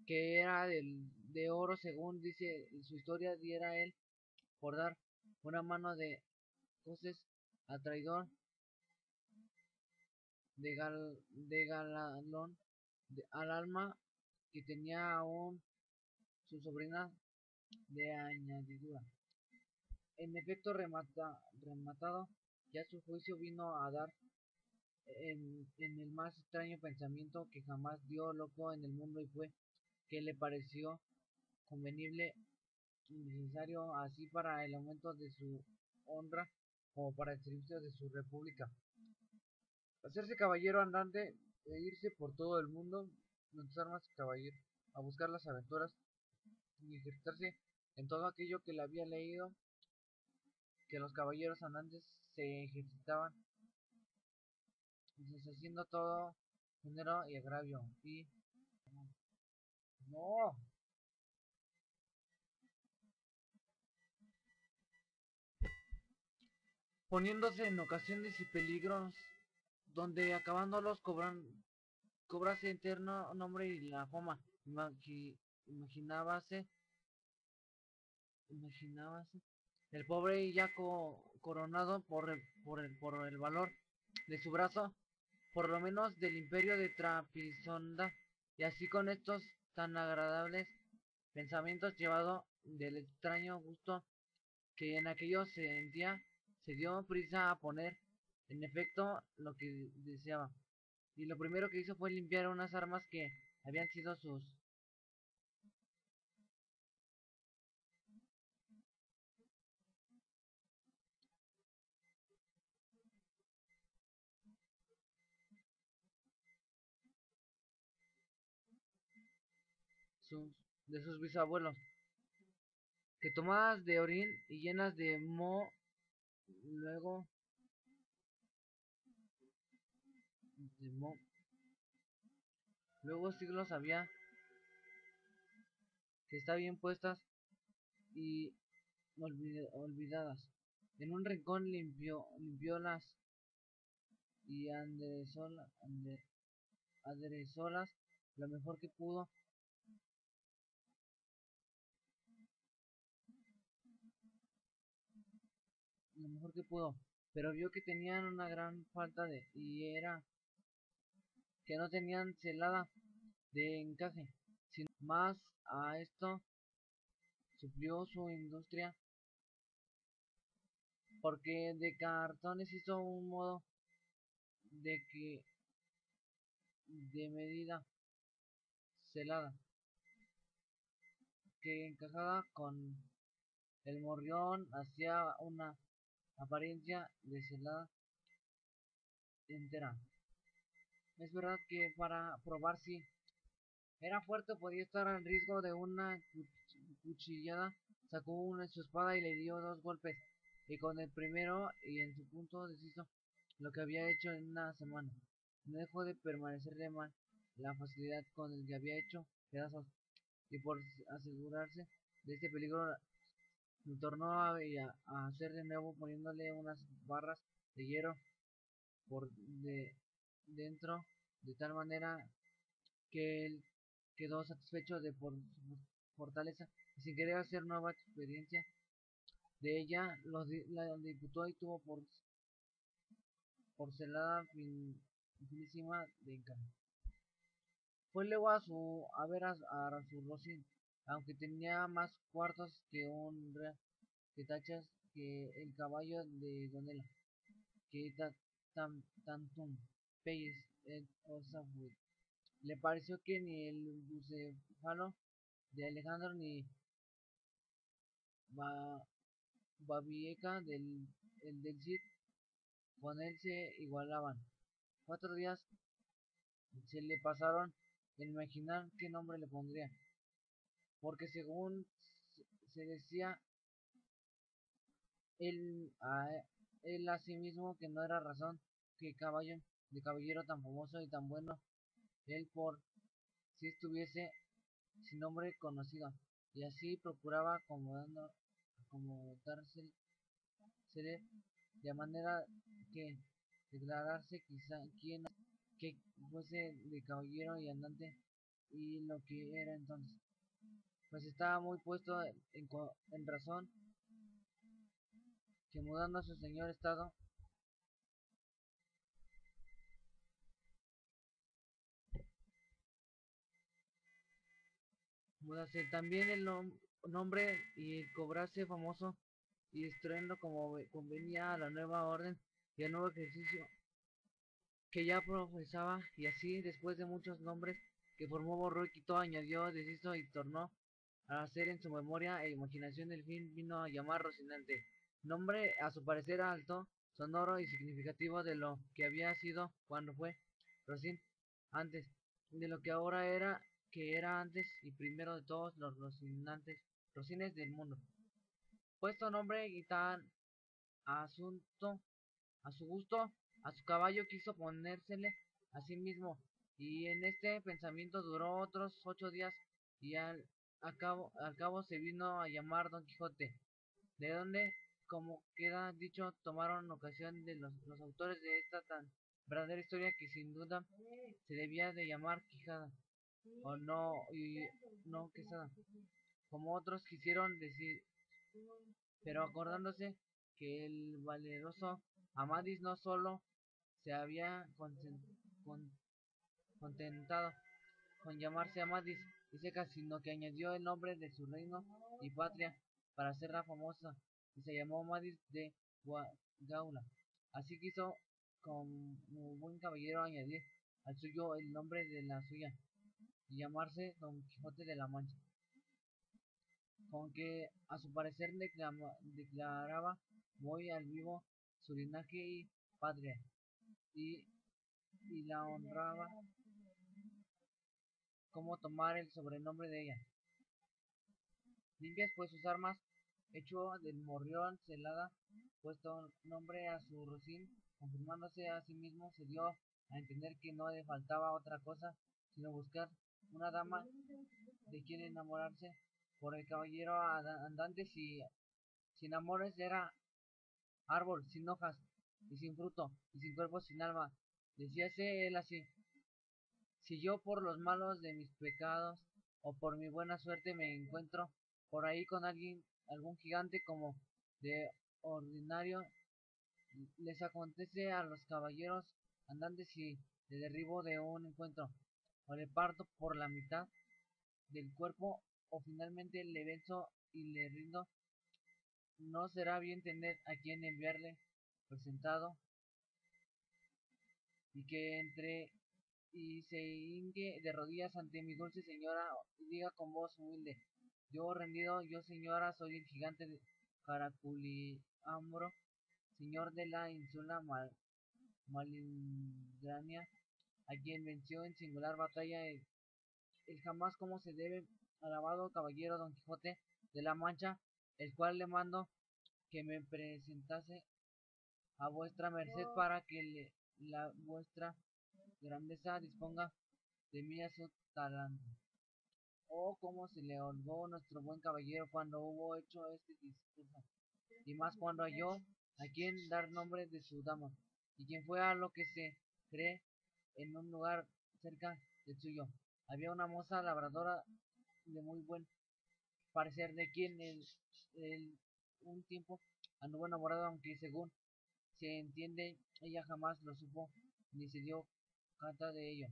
que era de oro según dice su historia, diera él por dar una mano de coces a traidor de Galalón al alma que tenía aún su sobrina de añadidura. En efecto, rematado ya su juicio, vino a dar en el más extraño pensamiento que jamás dio loco en el mundo, y fue que le pareció convenible y necesario, así para el aumento de su honra como para el servicio de su república, hacerse caballero andante e irse por todo el mundo, no usar más caballero, a buscar las aventuras y ejercitarse en todo aquello que le había leído que los caballeros andantes se ejercitaban, deshaciendo todo género y agravio, y no, poniéndose en ocasiones y peligros, donde acabándolos cobrase eterno nombre y la fama. Imaginábase, imaginábase el pobre ya coronado por el valor de su brazo, por lo menos del imperio de Trapisonda, y así con estos tan agradables pensamientos llevado del extraño gusto que en aquello sentía, se dio prisa a poner en efecto lo que deseaba, y lo primero que hizo fue limpiar unas armas que habían sido sus de sus bisabuelos, que tomadas de orín y llenas de luego de moho, luego siglos había que está bien puestas y olvidadas. En un rincón limpiólas y aderezólas lo mejor que pudo, lo mejor que pudo, pero vio que tenían una gran falta y era que no tenían celada de encaje, sino más a esto suplió su industria porque de cartones hizo un modo de que de medida celada que encajaba con el morrión hacía una apariencia de celada entera. Es verdad que para probar si era fuerte podía estar en riesgo de una cuchillada, sacó su espada y le dio dos golpes, y con el primero y en su punto deshizo lo que había hecho en una semana. No dejó de permanecerle mal la facilidad con el que había hecho pedazos, y por asegurarse de este peligro lo tornó a hacer de nuevo poniéndole unas barras de hierro por dentro, de tal manera que él quedó satisfecho de por su fortaleza y sin querer hacer nueva experiencia de ella, la diputó y tuvo por celada finísima de encaje. Fue luego a ver a su Rosin, aunque tenía más cuartos que un que tachas que el caballo de Donela, que tantum peyes osa fue. Le pareció que ni el bucefalo de Alejandro ni ba, Babieca del Cid con él se igualaban. 4 días se le pasaron en imaginar qué nombre le pondría, porque según se decía él a sí mismo que no era razón que de caballero tan famoso y tan bueno, él por si estuviese sin nombre conocido, y así procuraba acomodarse de manera que declararse quizá quien que fuese de caballero y andante y lo que era entonces, pues estaba muy puesto en razón que mudando a su señor estado, mudase también el nombre y cobrase famoso y estruendo como convenía a la nueva orden y al nuevo ejercicio que ya profesaba, y así después de muchos nombres que formó, borró y quitó, añadió, deshizo y tornó a hacer en su memoria e imaginación, el fin vino a llamar Rocinante, nombre a su parecer alto, sonoro y significativo de lo que había sido cuando fue Rocín antes, de lo que ahora era, que era antes y primero de todos los Rocines del mundo. Puesto nombre y tan asunto a su gusto, a su caballo quiso ponérsele a sí mismo, y en este pensamiento duró otros 8 días, y al cabo se vino a llamar Don Quijote, de donde, como queda dicho, tomaron ocasión de los autores de esta tan verdadera historia, que sin duda se debía de llamar Quijada, o no, y no Quesada, como otros quisieron decir, pero acordándose que el valeroso Amadís no solo se había con- contentado con llamarse Amadís y Secas, sino que añadió el nombre de su reino y patria para hacerla famosa, y se llamó Amadís de Gaula. Así quiso, como buen caballero, añadir al suyo el nombre de la suya, y llamarse Don Quijote de la Mancha, con que a su parecer declaraba muy al vivo su linaje y patria, y, y la honraba como tomar el sobrenombre de ella. Limpias pues sus armas, echó del morrión celada, puesto nombre a su rocín, confirmándose a sí mismo, se dio a entender que no le faltaba otra cosa sino buscar una dama de quien enamorarse, por el caballero andante sin amores era árbol sin hojas y sin fruto y sin cuerpo sin alma. Decíase él así: si yo por los malos de mis pecados o por mi buena suerte me encuentro por ahí con algún gigante, como de ordinario les acontece a los caballeros andantes, y le derribo de un encuentro, o le parto por la mitad del cuerpo, o finalmente le venzo y le rindo no será bien tener a quien enviarle presentado y que entre y se hinque de rodillas ante mi dulce señora y diga con voz humilde: yo rendido, yo señora, soy el gigante de Caraculiambro, señor de la ínsula Malindrania, a quien venció en singular batalla el jamás como se debe alabado caballero Don Quijote de la Mancha, el cual le mando que me presentase a vuestra merced para que la vuestra grandeza disponga de mí a su talante. Oh, cómo se le holgó nuestro buen caballero cuando hubo hecho este discurso, y más cuando halló a quien dar nombre de su dama, y quien fue a lo que se cree en un lugar cerca del suyo. Había una moza labradora de muy buen parecer, de quien un tiempo anduvo enamorado, aunque según se entiende, ella jamás lo supo, ni se dio cuenta de ello.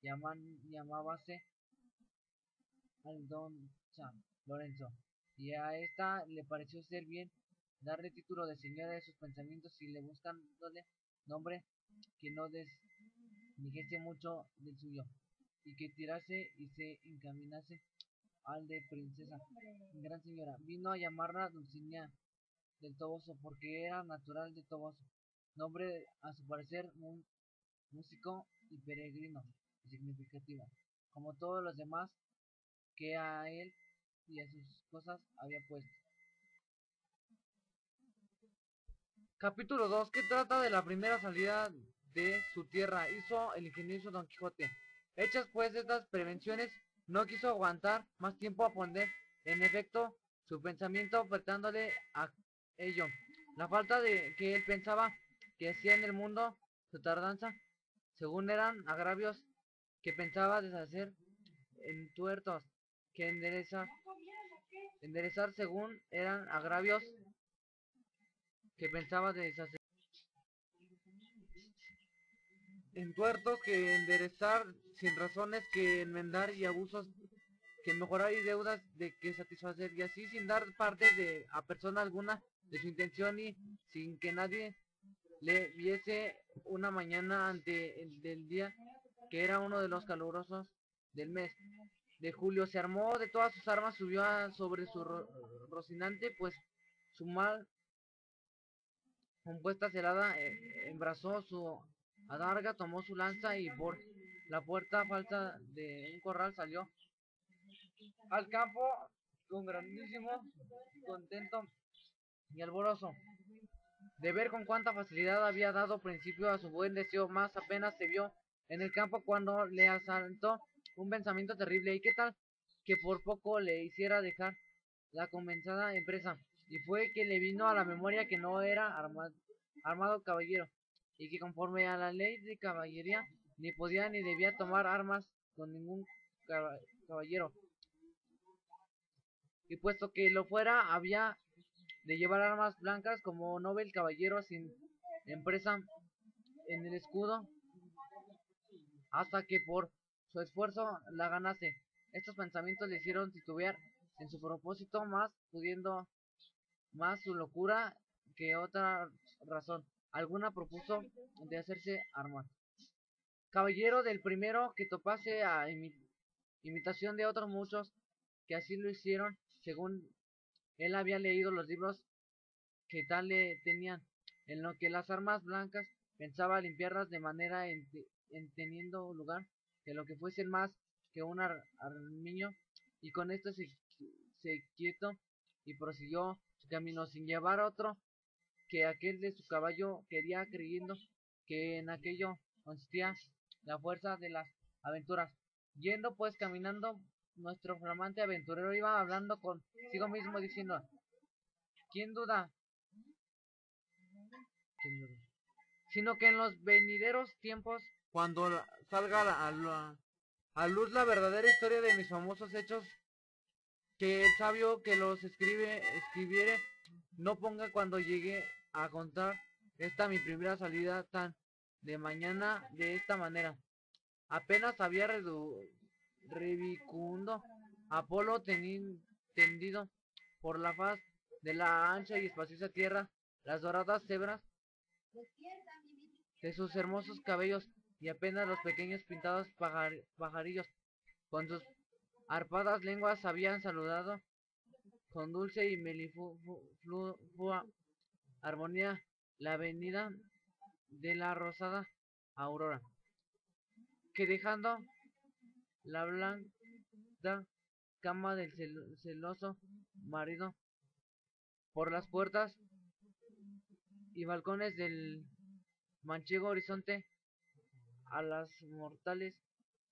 Llamábase Aldonza Lorenzo, y a esta le pareció ser bien darle título de señora de sus pensamientos y le buscándole nombre que no desnijese mucho del suyo, y que tirase y se encaminase al de princesa. Gran señora vino a llamarla Dulcinea del Toboso, porque era natural de Toboso, nombre a su parecer muy músico y peregrino y significativo, como todos los demás que a él y a sus cosas había puesto. Capítulo 2, que trata de la primera salida de su tierra. Hizo el ingenioso Don Quijote. Hechas pues estas prevenciones, no quiso aguantar más tiempo a poner en efecto su pensamiento apretándole a ello. La falta de que él pensaba que hacía en el mundo su tardanza, según eran agravios que pensaba deshacer en tuertos, que enderezar según eran agravios que pensaba deshacer en tuertos, que enderezar sin razones, que enmendar y abusos, que mejorar y deudas de que satisfacer, y así sin dar parte a persona alguna de su intención y sin que nadie le viese una mañana ante el del día, que era uno de los calurosos del mes de julio. Se armó de todas sus armas, subió sobre su rocinante, pues su mal compuesta celada, embrazó su adarga, tomó su lanza y por la puerta falsa de un corral salió al campo con grandísimo contento y alborozo de ver con cuánta facilidad había dado principio a su buen deseo. Más apenas se vio en el campo cuando le asaltó un pensamiento terrible, y qué tal que por poco le hiciera dejar la comenzada empresa, y fue que le vino a la memoria que no era armado caballero, y que conforme a la ley de caballería ni podía ni debía tomar armas con ningún caballero, y puesto que lo fuera había de llevar armas blancas como noble caballero, sin empresa en el escudo, hasta que por su esfuerzo la ganase. Estos pensamientos le hicieron titubear en su propósito, más pudiendo más su locura que otra razón alguna propuso de hacerse armar caballero del primero que topase, a imitación de otros muchos que así lo hicieron, según él había leído los libros que tal le tenían, en lo que las armas blancas pensaba limpiarlas de manera en teniendo lugar que lo que fuesen más que un armiño, y con esto se quieto y prosiguió su camino sin llevar otro que aquel de su caballo, quería, creyendo que en aquello consistía la fuerza de las aventuras. Yendo pues caminando, nuestro flamante aventurero iba hablando consigo mismo, diciendo: ¿quién duda? ¿Quién duda? Sino que en los venideros tiempos, cuando salga a luz la verdadera historia de mis famosos hechos, que el sabio que los escribiere no ponga cuando llegue a contar esta mi primera salida tan de mañana de esta manera. Apenas había revicundo Apolo tendido por la faz de la ancha y espaciosa tierra, las doradas hebras de sus hermosos cabellos y apenas los pequeños pintados pajarillos con sus arpadas lenguas habían saludado con dulce y meliflua armonía la venida de la rosada aurora, que dejando la blanca cama del celoso marido por las puertas y balcones del manchego horizonte a las mortales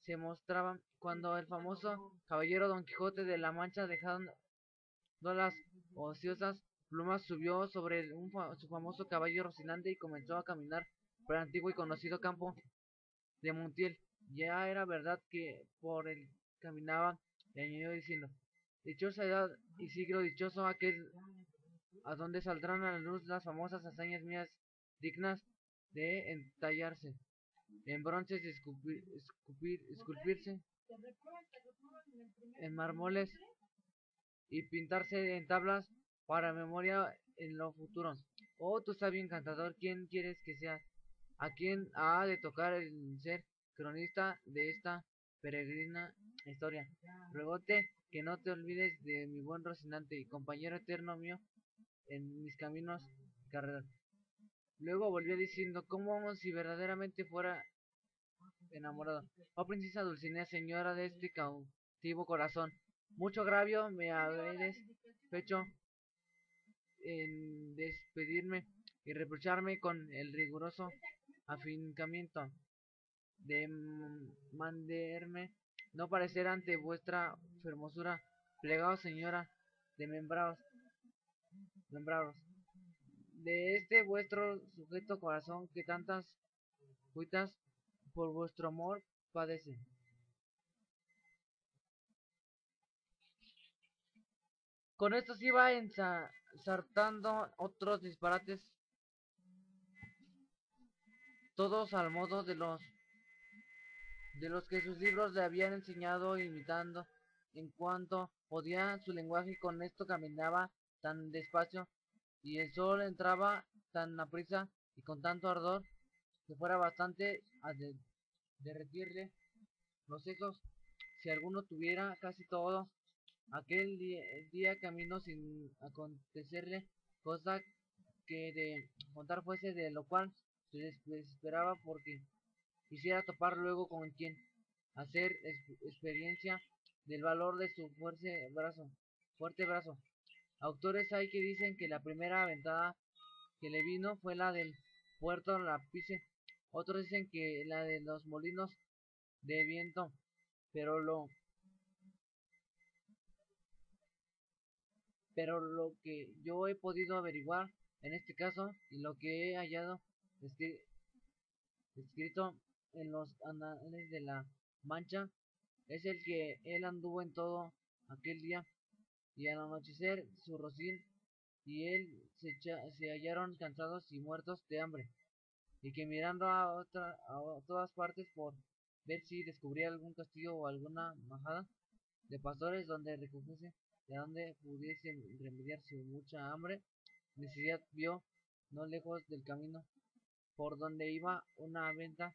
se mostraban cuando el famoso caballero Don Quijote de la Mancha, dejando las ociosas plumas, subió sobre su famoso caballo Rocinante y comenzó a caminar por el antiguo y conocido campo de Montiel. Ya era verdad que por él caminaba, y añadió diciendo: dichosa edad y siglo dichoso aquel a donde saldrán a la luz las famosas hazañas mías, dignas de entallarse en bronces y esculpirse en mármoles y pintarse en tablas para memoria en lo futuro. Oh, tú sabio encantador, ¿quién quieres que sea? ¿A quién ha de tocar el ser cronista de esta peregrina historia? Ruégote que no te olvides de mi buen Rocinante y compañero eterno mío en mis caminos y carreras. Luego volvió diciendo, como si verdaderamente fuera enamorado: oh princesa Dulcinea, señora de este cautivo corazón, mucho agravio me habéis hecho en despedirme y reprocharme con el riguroso afincamiento de mandarme no parecer ante vuestra hermosura, plegaos señora de membrados de este vuestro sujeto corazón que tantas cuitas por vuestro amor padece. Con esto se iba ensartando otros disparates, todos al modo de los que sus libros le habían enseñado, imitando en cuanto podía su lenguaje, y con esto caminaba tan despacio y el sol entraba tan aprisa y con tanto ardor que fuera bastante a derretirle los sesos si alguno tuviera casi todo aquel día camino sin acontecerle cosa que de contar fuese, de lo cual se desesperaba porque quisiera topar luego con quien hacer experiencia del valor de su fuerte brazo. Autores hay que dicen que la primera aventada que le vino fue la del puerto Lapice, otros dicen que la de los molinos de viento, pero lo que yo he podido averiguar en este caso y lo que he hallado escrito en los anales de la Mancha es el que él anduvo en todo aquel día y al anochecer su rocín y él se hallaron cansados y muertos de hambre, y que mirando a todas partes por ver si descubría algún castillo o alguna majada de pastores donde recogiese, de donde pudiese remediar su mucha hambre necesidad, vio no lejos del camino por donde iba una venta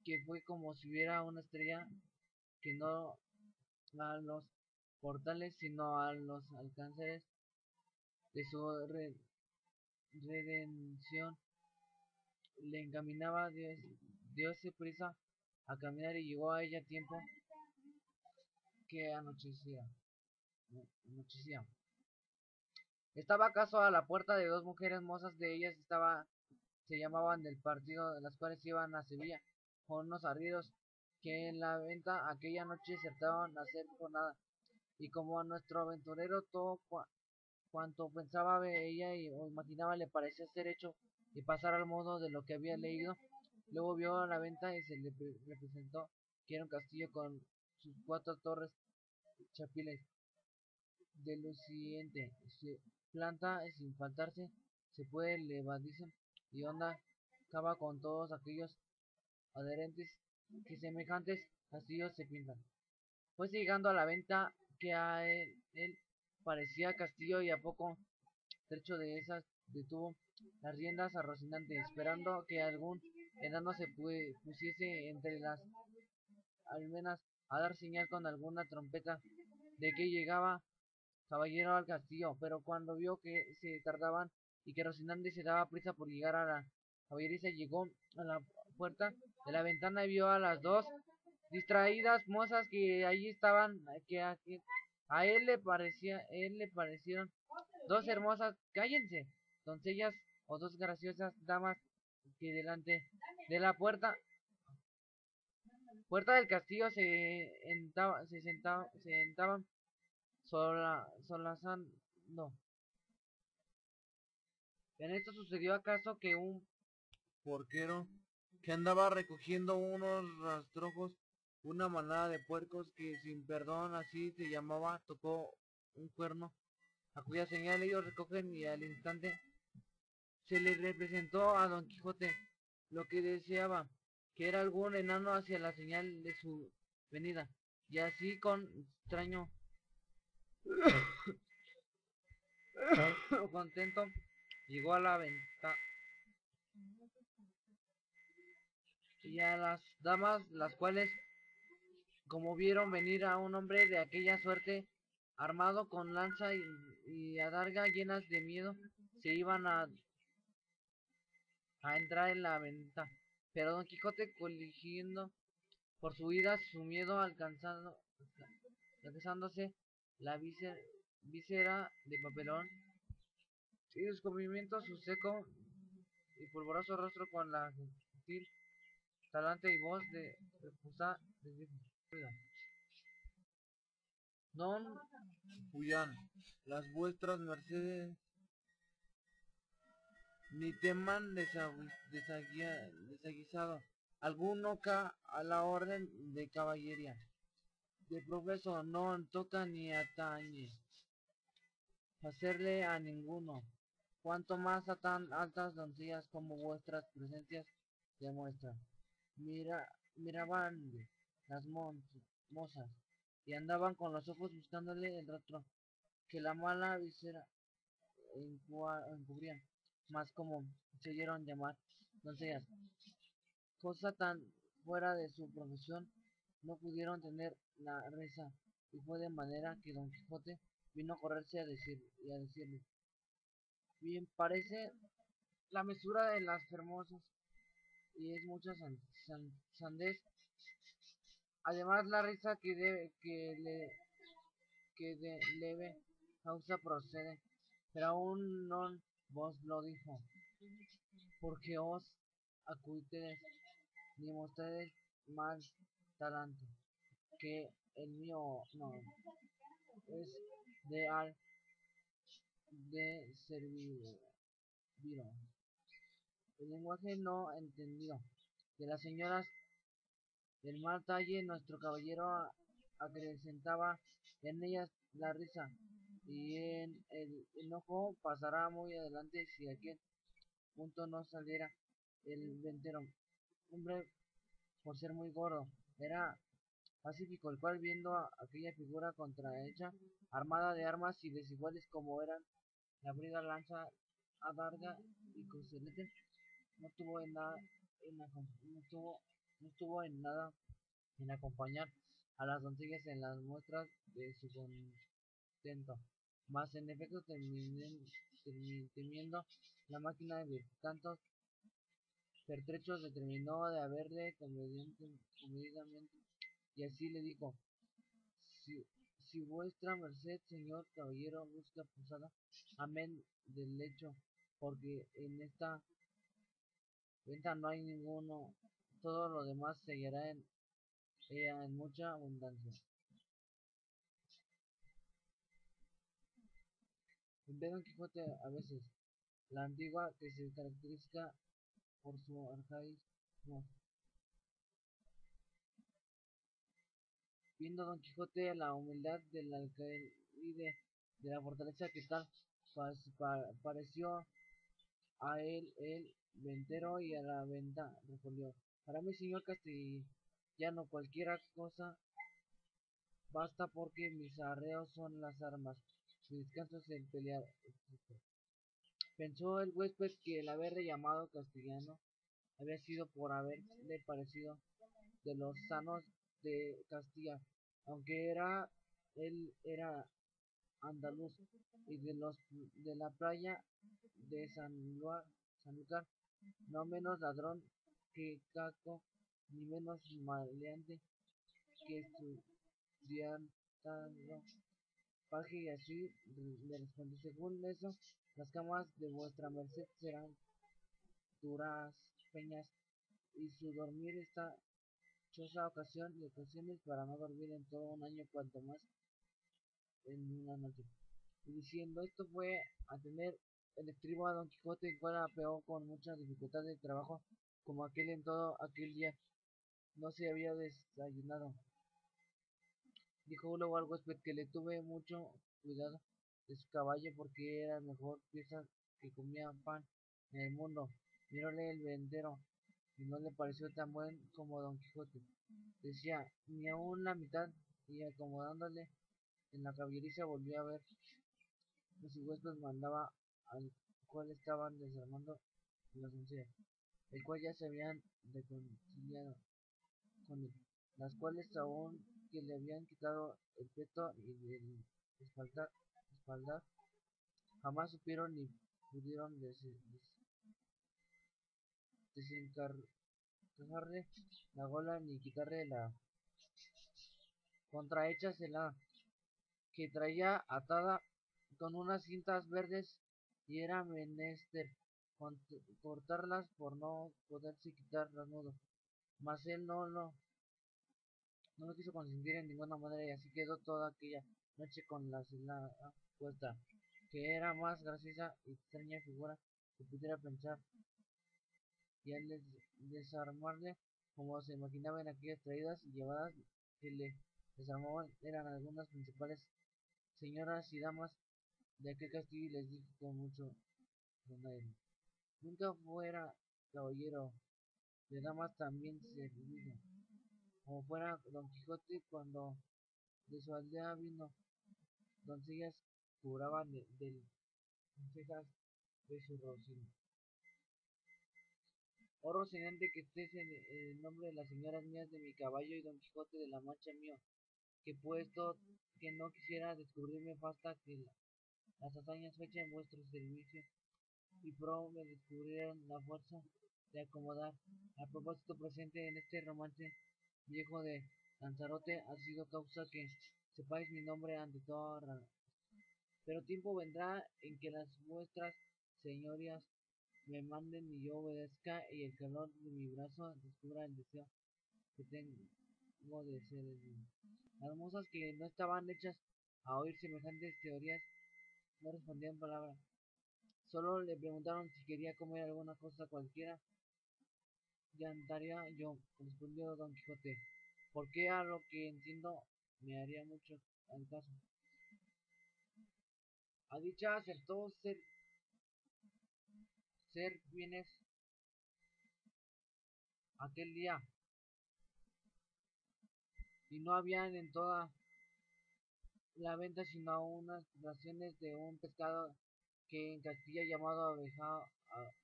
que fue como si hubiera una estrella, que no a los portales sino a los alcances de su redención le encaminaba. Diose prisa a caminar y llegó a ella a tiempo que anochecía. Estaba acaso a la puerta de dos mujeres mozas, de ellas se llamaban del partido, de las cuales iban a Sevilla con unos arrieros que en la venta aquella noche acertaban a hacer nada, y como a nuestro aventurero todo cuanto pensaba, veía o imaginaba le parecía ser hecho y pasar al modo de lo que había leído. Luego vio a la venta y se le representó que era un castillo con sus cuatro torres chapiles de luciente planta, sin faltarse se puede levadiza y honda cava, con todos aquellos adherentes que semejantes castillos se pintan. Pues llegando a la venta que a él parecía castillo y a poco trecho de esas detuvo las riendas a Rocinante, esperando que algún enano se pusiese entre las almenas a dar señal con alguna trompeta de que llegaba caballero al castillo, pero cuando vio que se tardaban y que Rocinante se daba prisa por llegar a la caballeriza, llegó a la puerta de la ventana y vio a las dos distraídas mozas que allí estaban, a él le parecieron dos hermosas, cállense, doncellas o dos graciosas damas que delante de la puerta del castillo se sentaban solazando. En esto sucedió acaso que un porquero que andaba recogiendo unos rastrojos, una manada de puercos que sin perdón así se llamaba, tocó un cuerno, a cuya señal ellos recogen y al instante se le representó a Don Quijote lo que deseaba, que era algún enano hacia la señal de su venida, y así con extraño contento llegó a la venta y a las damas, las cuales, como vieron venir a un hombre de aquella suerte, armado con lanza y adarga llenas de miedo, se iban a entrar en la venta. Pero Don Quijote, coligiendo por su huida su miedo, alcanzándose la víscera de papelón y descubrimiento su seco y pulvoroso rostro con la gentil talante y voz de repusa de Don Julián, las vuestras mercedes ni teman desaguisado alguno ca a la orden de caballería. De profeso no toca ni atañe hacerle a ninguno, cuanto más a tan altas doncellas como vuestras presencias demuestran. Miraban las mozas y andaban con los ojos buscándole el rostro que la mala visera encubrían, más como se oyeron llamar doncellas, cosa tan fuera de su profesión, no pudieron tener la risa, y fue de manera que Don Quijote vino a correrse a decirle, bien parece la mesura de las hermosas, y es mucha sandez, además la risa que de leve causa procede, pero aún no vos lo dijo, porque os acuitedes ni mostredes mal talante, que el mío no es de servir el lenguaje no entendido de las señoras del mal talle. Nuestro caballero acrecentaba en ellas la risa, y en el enojo pasará muy adelante si aquel punto no saliera el ventero, hombre por ser muy gordo, era pacífico, el cual viendo aquella figura contrahecha, armada de armas y desiguales como eran la brida, lanza, adarga y coselete, no tuvo en nada no tuvo en nada en acompañar a las doncellas en las muestras de su contento, mas en efecto temiendo la máquina de tantos pertrechos, determinó de haberle comedidamente, y así le dijo, si, si vuestra merced, señor caballero, busca posada, amén del lecho, porque en esta venta no hay ninguno, todo lo demás se hallará en ella en mucha abundancia. Ve Don Quijote a veces, la antigua que se caracteriza por su arcaísmo. Viendo Don Quijote la humildad del alcaide de la fortaleza que tal pareció a él el ventero, y a la venta respondió, para mí, señor castellano, cualquiera cosa basta, porque mis arreos son las armas, su descanso en pelear. Pensó el huésped que el haberle llamado castellano había sido por haberle parecido de los sanos de Castilla, aunque él era andaluz y de la playa de Sanlúcar, no menos ladrón que Caco, ni menos maleante que estudiantado paje, y así le respondió: según eso, las camas de vuestra merced serán duras peñas, y su dormir esta choza ocasión y ocasiones para no dormir en todo un año, cuanto más en una noche. Y diciendo esto fue a tener el estribo a Don Quijote, el cual apeó con mucha dificultad de trabajo, como aquel en todo aquel día no se había desayunado. Dijo luego al huésped que le tuve mucho cuidado de su caballo, porque era la mejor pieza que comía pan en el mundo. Miróle el ventero y no le pareció tan buen como Don Quijote. Decía, ni aun la mitad, y acomodándole en la caballeriza volvió a ver que su huésped mandaba, al cual estaban desarmando las doncellas, el cual ya se habían reconciliado con él, las cuales aún que le habían quitado el peto y el espaldar, jamás supieron ni pudieron desencajarle la gola ni quitarle la contrahechasela que traía atada con unas cintas verdes, y era menester cortarlas por no poderse quitar los nudos. Mas él no lo quiso consentir en ninguna manera, y así quedó toda aquella noche con la celada puesta, que era más graciosa y extraña figura que pudiera pensar, y al desarmarle, como se imaginaba en aquellas traídas y llevadas que le desarmaban, eran algunas principales señoras y damas de aquel castillo, y les dijo con mucho donaire: nunca fuera caballero de damas también servido, como fuera Don Quijote, cuando de su aldea vino, doncellas curaban de cejas de su rocío. Oh Rocinante, que estés en el nombre de las señoras mías de mi caballo y Don Quijote de la Mancha mío, que puesto que no quisiera descubrirme basta que las hazañas fechas en vuestro servicio y pro me descubrieron la fuerza de acomodar. A propósito presente en este romance viejo de Lanzarote ha sido causa que sepáis mi nombre ante toda rara. Pero tiempo vendrá en que las vuestras señorías me manden y yo obedezca, y el calor de mi brazo descubra el deseo que tengo de ser el mío. Las mozas, que no estaban hechas a oír semejantes teorías, no respondían palabra. Solo le preguntaron si quería comer alguna cosa cualquiera. Llantaría yo, respondió Don Quijote, porque a lo que entiendo me haría mucho al caso. A dicha acertó ser bienes aquel día, y no habían en toda la venta sino unas raciones de un pescado que en Castilla llamado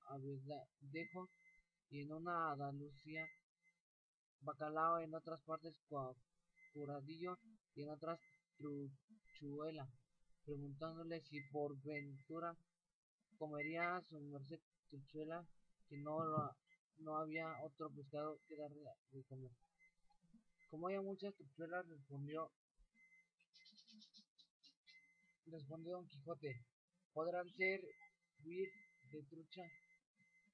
abedejo, y en una Andalucía bacalao, en otras partes curadillo, y en otras truchuela, preguntándole si por ventura comería su merced truchuela, que no había otro pescado que darle de comer. Como haya muchas truchuelas, respondió Don Quijote, podrán servir de trucha,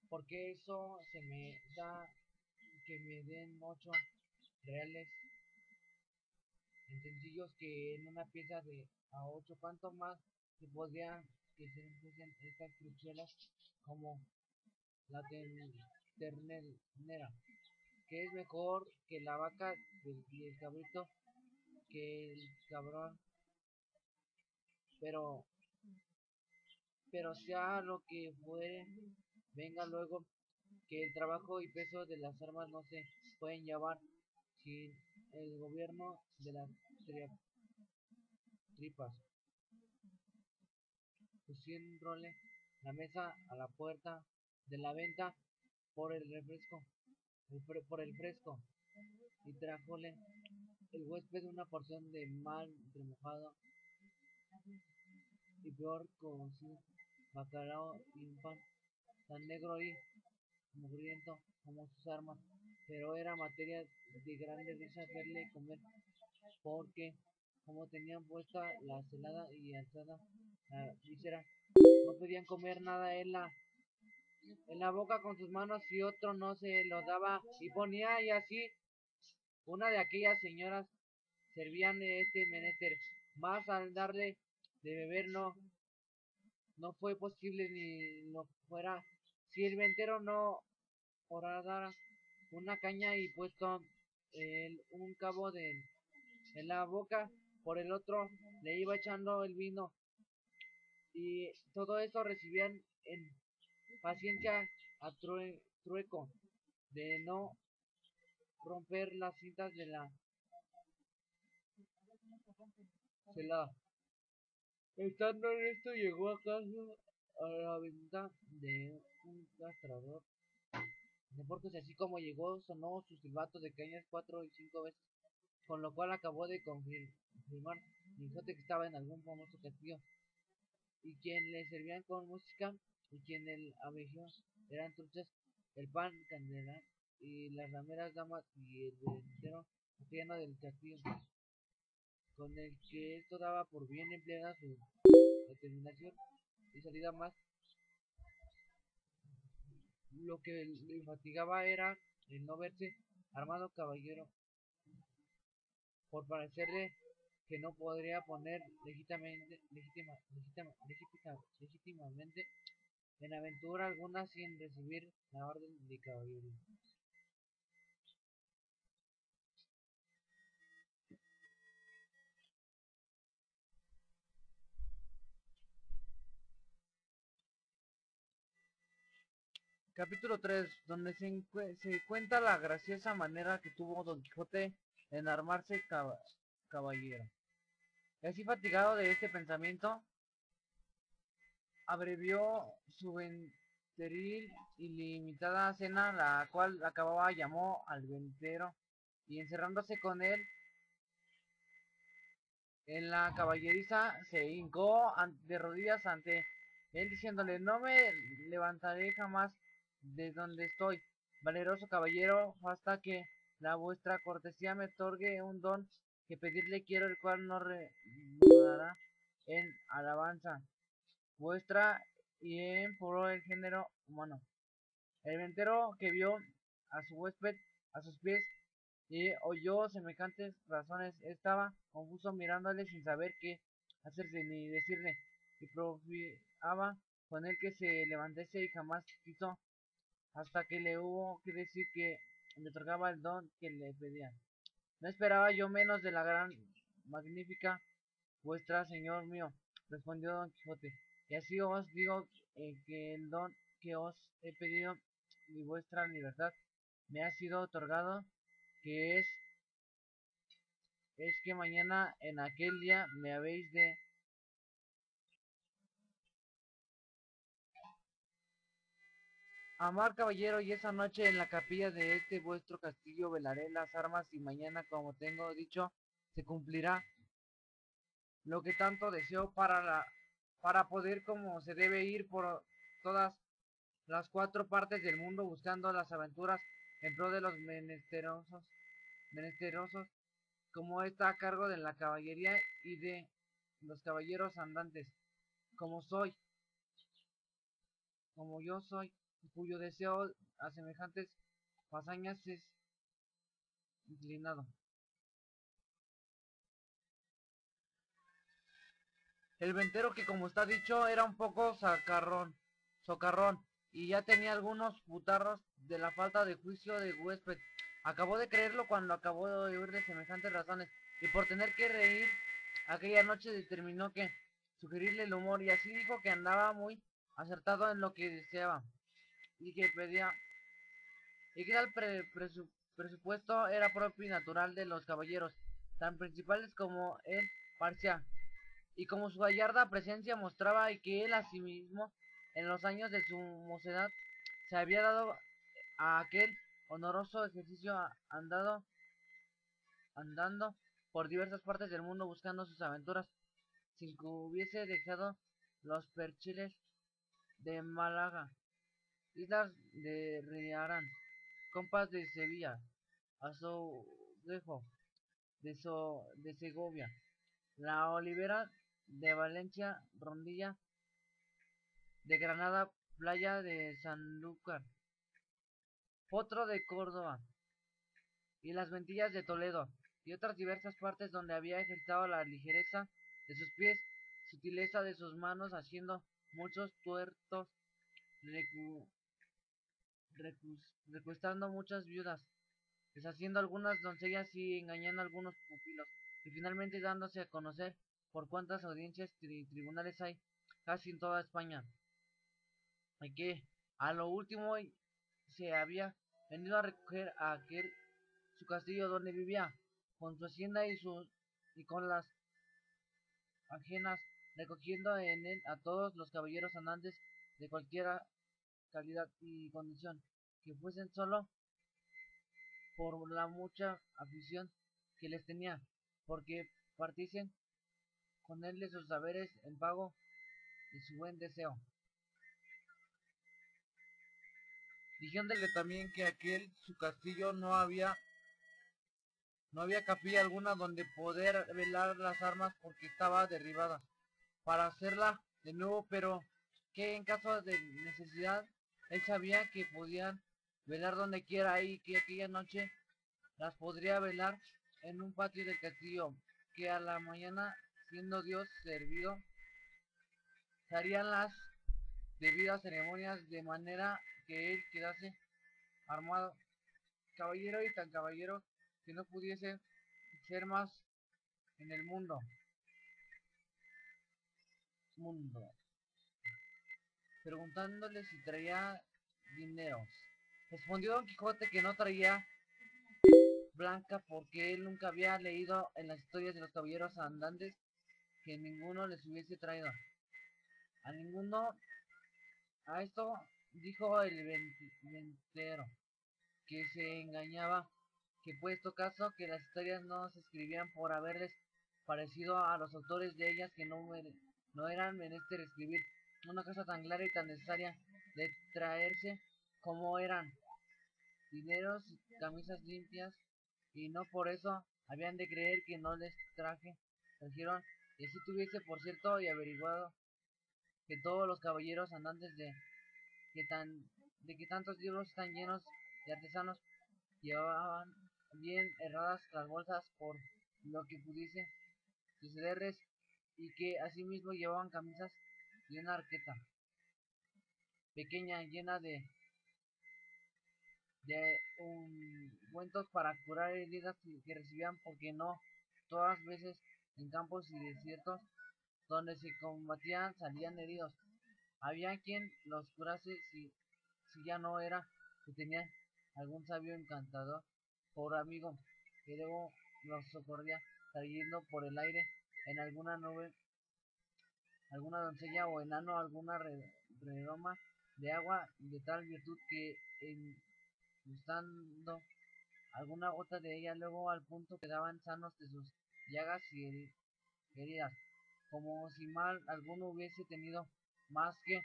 porque eso se me da que me den 8 reales en sencillos, que en una pieza de a 8, cuanto más se podría que se empiecen estas truchuelas, como la ternera, que es mejor que la vaca, y el cabrito que el cabrón, pero sea lo que fuere, venga luego, que el trabajo y peso de las armas no se pueden llevar sin el gobierno de las tripas. pusiéndole la mesa a la puerta de la venta por el refresco, por el fresco, y trajóle el huésped una porción de mal remojado y peor cocido bacalao y un pan tan negro y mugriento como sus armas, pero era materia de grande risa verle comer, porque como tenían puesta la celada y alzada la víscera, no podían comer nada en la boca con sus manos y otro no se lo daba y ponía y así una de aquellas señoras servían de este menester, más al darle de beber no fue posible ni lo fuera si el ventero no horadara una caña y puesto un cabo en la boca, por el otro le iba echando el vino y todo eso recibían en paciencia a trueco de no romper las cintas de la celada. Estando en esto llegó acaso a la venta de un castrador de porcos, así como llegó sonó su silbato de cañas 4 y 5 veces, con lo cual acabó de confirmar Quijote que estaba en algún famoso castillo, y quien le servían con música, y quien el abejó eran truchas, el pan candela, y las rameras damas, y el ventero criado del castillo, con el que esto daba por bien empleada su determinación y salida más. Lo que le fatigaba era el no verse armado caballero, por parecerle que no podría poner legítimamente en aventura alguna sin recibir la orden de caballería. Capítulo 3, donde se cuenta la graciosa manera que tuvo Don Quijote en armarse caballero. Y así fatigado de este pensamiento, abrevió su venteril y limitada cena, la cual acababa, llamó al ventero, y encerrándose con él en la caballeriza, se hincó de rodillas ante él, diciéndole: no me levantaré jamás de donde estoy, valeroso caballero, hasta que la vuestra cortesía me otorgue un don que pedirle quiero, el cual no redundará en alabanza vuestra y en pro del género humano. El ventero, que vio a su huésped a sus pies y oyó semejantes razones, estaba confuso mirándole sin saber qué hacerse ni decirle, y profiaba con él que se levantase, y jamás quiso hasta que le hubo que decir que le otorgaba el don que le pedía. No esperaba yo menos de la gran magnífica vuestra, señor mío, respondió Don Quijote, y así os digo, que el don que os he pedido y vuestra libertad me ha sido otorgado, que es que mañana en aquel día me habéis de amar, caballero, y esa noche en la capilla de este vuestro castillo velaré las armas, y mañana, como tengo dicho, se cumplirá lo que tanto deseo para poder como se debe ir por todas las 4 partes del mundo buscando las aventuras en pro de los menesterosos, como está a cargo de la caballería y de los caballeros andantes, como soy, como yo soy, cuyo deseo a semejantes hazañas es inclinado. El ventero, que como está dicho era un poco socarrón, y ya tenía algunos putarros de la falta de juicio de huésped, acabó de creerlo cuando acabó de oír de semejantes razones, y por tener que reír aquella noche determinó que sugerirle el humor, y así dijo que andaba muy acertado en lo que deseaba y que pedía, y que el presupuesto era propio y natural de los caballeros, tan principales como él parecía, y como su gallarda presencia mostraba y que él asimismo en los años de su mocedad se había dado a aquel honoroso ejercicio andando por diversas partes del mundo buscando sus aventuras, sin que hubiese dejado los perchiles de Málaga, islas de Riarán, compas de Sevilla, Azoguejo, de Segovia, la Olivera de Valencia, Rondilla de Granada, playa de Sanlúcar, Potro de Córdoba y las Ventillas de Toledo, y otras diversas partes donde había ejercitado la ligereza de sus pies, sutileza de sus manos, haciendo muchos tuertos, recu, recuestando muchas viudas, deshaciendo algunas doncellas y engañando a algunos pupilos, y finalmente dándose a conocer por cuantas audiencias y tribunales hay casi en toda España, y que a lo último se había venido a recoger a aquel su castillo donde vivía, con su hacienda y con las ajenas, recogiendo en él a todos los caballeros andantes de cualquiera calidad y condición, que fuesen solo por la mucha afición que les tenía, porque partiesen con él de sus saberes en pago de su buen deseo. Dijéndole también que aquel su castillo no había capilla alguna donde poder velar las armas porque estaba derribada, para hacerla de nuevo, pero que en caso de necesidad él sabía que podían velar donde quiera y que aquella noche las podría velar en un patio del castillo, que a la mañana, siendo Dios servido, se harían las debidas ceremonias de manera que él quedase armado, caballero y tan caballero que no pudiese ser más en el mundo, preguntándole si traía dineros. Respondió Don Quijote que no traía blanca porque él nunca había leído en las historias de los caballeros andantes que ninguno les hubiese traído. A ninguno, a esto dijo el ventero, que se engañaba, que puesto caso que las historias no se escribían por haberles parecido a los autores de ellas que no eran menester escribir una cosa tan clara y tan necesaria de traerse como eran dineros y camisas limpias, y no por eso habían de creer que no les trajeron, y así tuviese por cierto y averiguado que todos los caballeros andantes que tan, de que tantos libros están llenos de artesanos llevaban bien herradas las bolsas por lo que pudiese sucederles, y que asimismo llevaban camisas y una arqueta pequeña llena de ungüentos para curar heridas que recibían, porque no todas veces en campos y desiertos donde se combatían salían heridos. Había quien los curase si ya no era que tenían algún sabio encantador por amigo, que luego los socorría trayendo por el aire en alguna nube alguna doncella o enano alguna redoma de agua de tal virtud que en gustando alguna gota de ella luego al punto quedaban sanos de sus llagas y heridas, como si mal alguno hubiese tenido, más que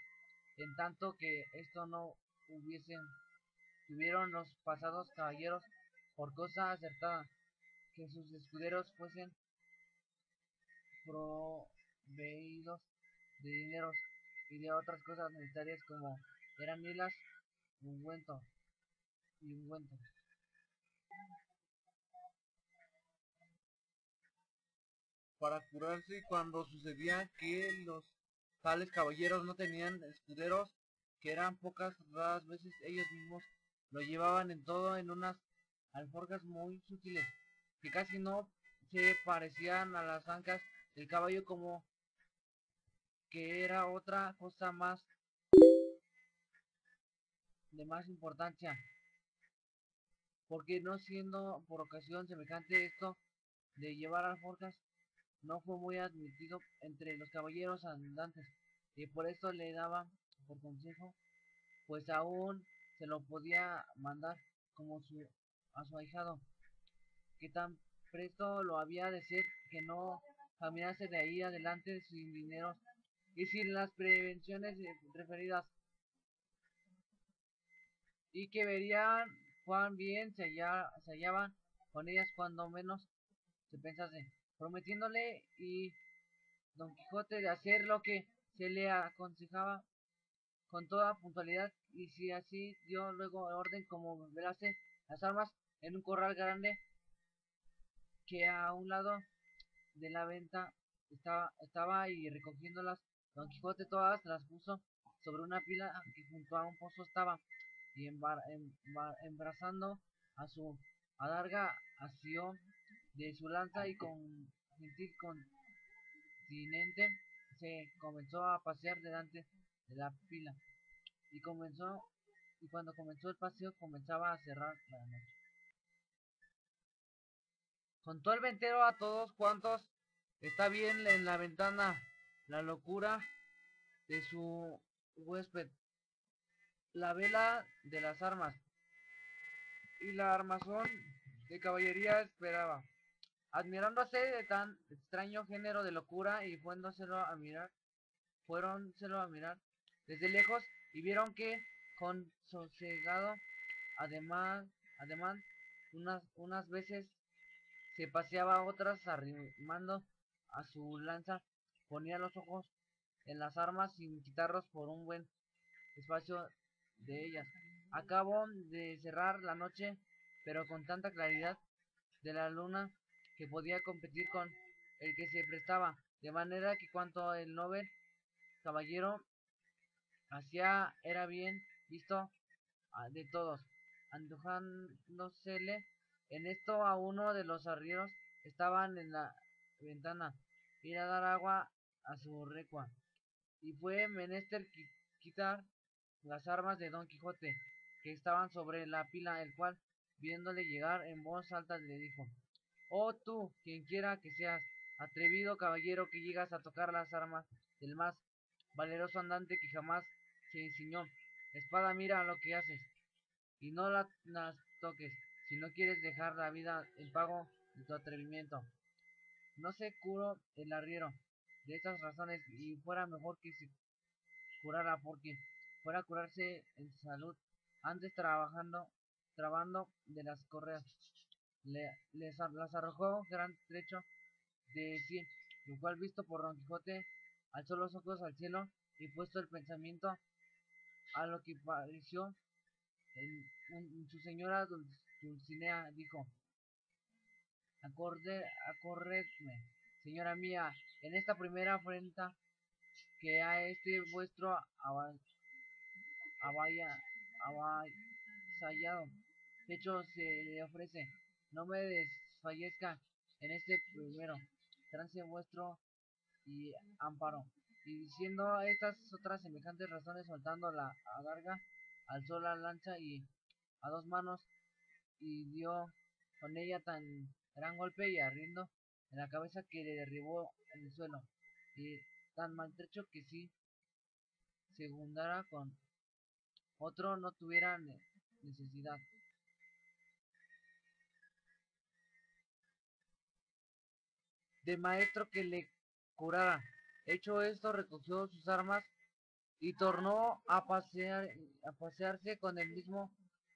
en tanto que esto no hubiesen tuvieron los pasados caballeros por cosa acertada, que sus escuderos fuesen proveídos de dineros y de otras cosas necesarias como eran milas, ungüentos y ungüentos. Para curarse cuando sucedía que los tales caballeros no tenían escuderos, que eran pocas raras veces ellos mismos lo llevaban en todo en unas alforjas muy sutiles, que casi no se parecían a las ancas del caballo, como que era otra cosa más de más importancia, porque no siendo por ocasión semejante esto de llevar alforjas, no fue muy admitido entre los caballeros andantes, y por eso le daba por consejo, pues aún se lo podía mandar como a su ahijado, que tan presto lo había de ser que no caminase de ahí adelante sin dinero y sin las prevenciones referidas, y que verían cuán bien se hallaban con ellas cuando menos se pensase, prometiéndole y Don Quijote de hacer lo que se le aconsejaba con toda puntualidad, y si así dio luego orden como velase las armas en un corral grande que a un lado de la venta estaba, y recogiéndolas Don Quijote todas las puso sobre una pila que junto a un pozo estaba, y embrazando a su adarga asió de su lanza, y con gentil continente se comenzó a pasear delante de la pila, y cuando comenzó el paseo comenzaba a cerrar la noche. Contó el ventero a todos cuantos está bien en la ventana la locura de su huésped, la vela de las armas y la armazón de caballería esperaba, admirándose de tan extraño género de locura, y fuéronselo a mirar desde lejos, y vieron que con sosegado ademán unas veces se paseaba, otras arrimando a su lanza ponía los ojos en las armas sin quitarlos por un buen espacio de ellas. Acabó de cerrar la noche, pero con tanta claridad de la luna que podía competir con el que se prestaba, de manera que cuanto el novel caballero hacía era bien visto de todos, antojándosele en esto a uno de los arrieros estaban en la ventana ir a dar agua a su recua, y fue menester quitar las armas de Don Quijote, que estaban sobre la pila, el cual, viéndole llegar en voz alta, le dijo: Oh tú, quien quiera que seas, atrevido caballero, que llegas a tocar las armas del más valeroso andante que jamás se ciñó espada, mira lo que haces, y no las toques, si no quieres dejar la vida en pago de tu atrevimiento. No se curó el arriero de estas razones, y fuera mejor que se curara, porque fuera a curarse en salud, antes trabando de las correas. Las arrojó gran trecho de 100, lo cual visto por Don Quijote, alzó los ojos al cielo, y puesto el pensamiento a lo que pareció su señora Dulcinea, dijo: Acordedme, señora mía, en esta primera afrenta que a este vuestro avasallado pecho se le ofrece, no me desfallezca en este primero trance vuestro y amparo. Y diciendo estas otras semejantes razones, soltando la adarga, alzó la lanza y a dos manos, y dio con ella tan gran golpe y arriendo en la cabeza, que le derribó en el suelo, y tan maltrecho que si segundara con otro no tuviera necesidad de maestro que le curara. Hecho esto, recogió sus armas y tornó a pasearse con el mismo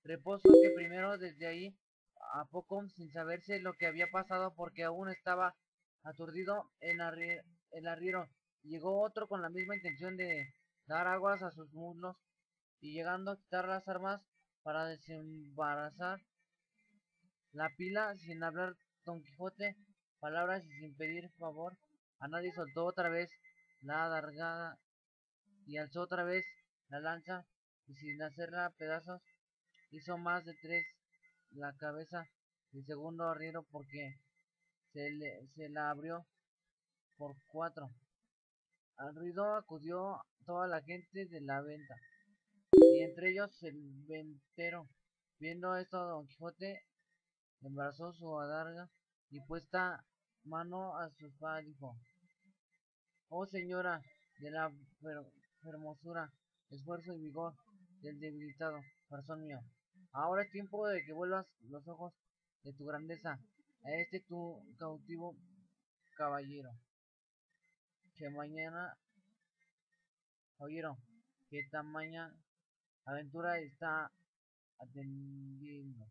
reposo que primero, desde ahí a poco, sin saberse lo que había pasado, porque aún estaba aturdido el arriero. Llegó otro con la misma intención de dar aguas a sus muslos, y llegando a quitar las armas para desembarazar la pila, sin hablar Don Quijote palabras y sin pedir favor a nadie, soltó otra vez la adargada y alzó otra vez la lanza, y sin hacerla pedazos hizo más de tres la cabeza del segundo arriero, porque se la abrió por cuatro. Al ruido acudió toda la gente de la venta, y entre ellos el ventero. Viendo esto, Don Quijote embarazó su adarga, y puesta mano a su espada, dijo: Oh señora de la hermosura, esfuerzo y vigor del debilitado corazón mío, ahora es tiempo de que vuelvas los ojos de tu grandeza a este tu cautivo caballero, que mañana, caballero, que tamaña aventura está atendiendo.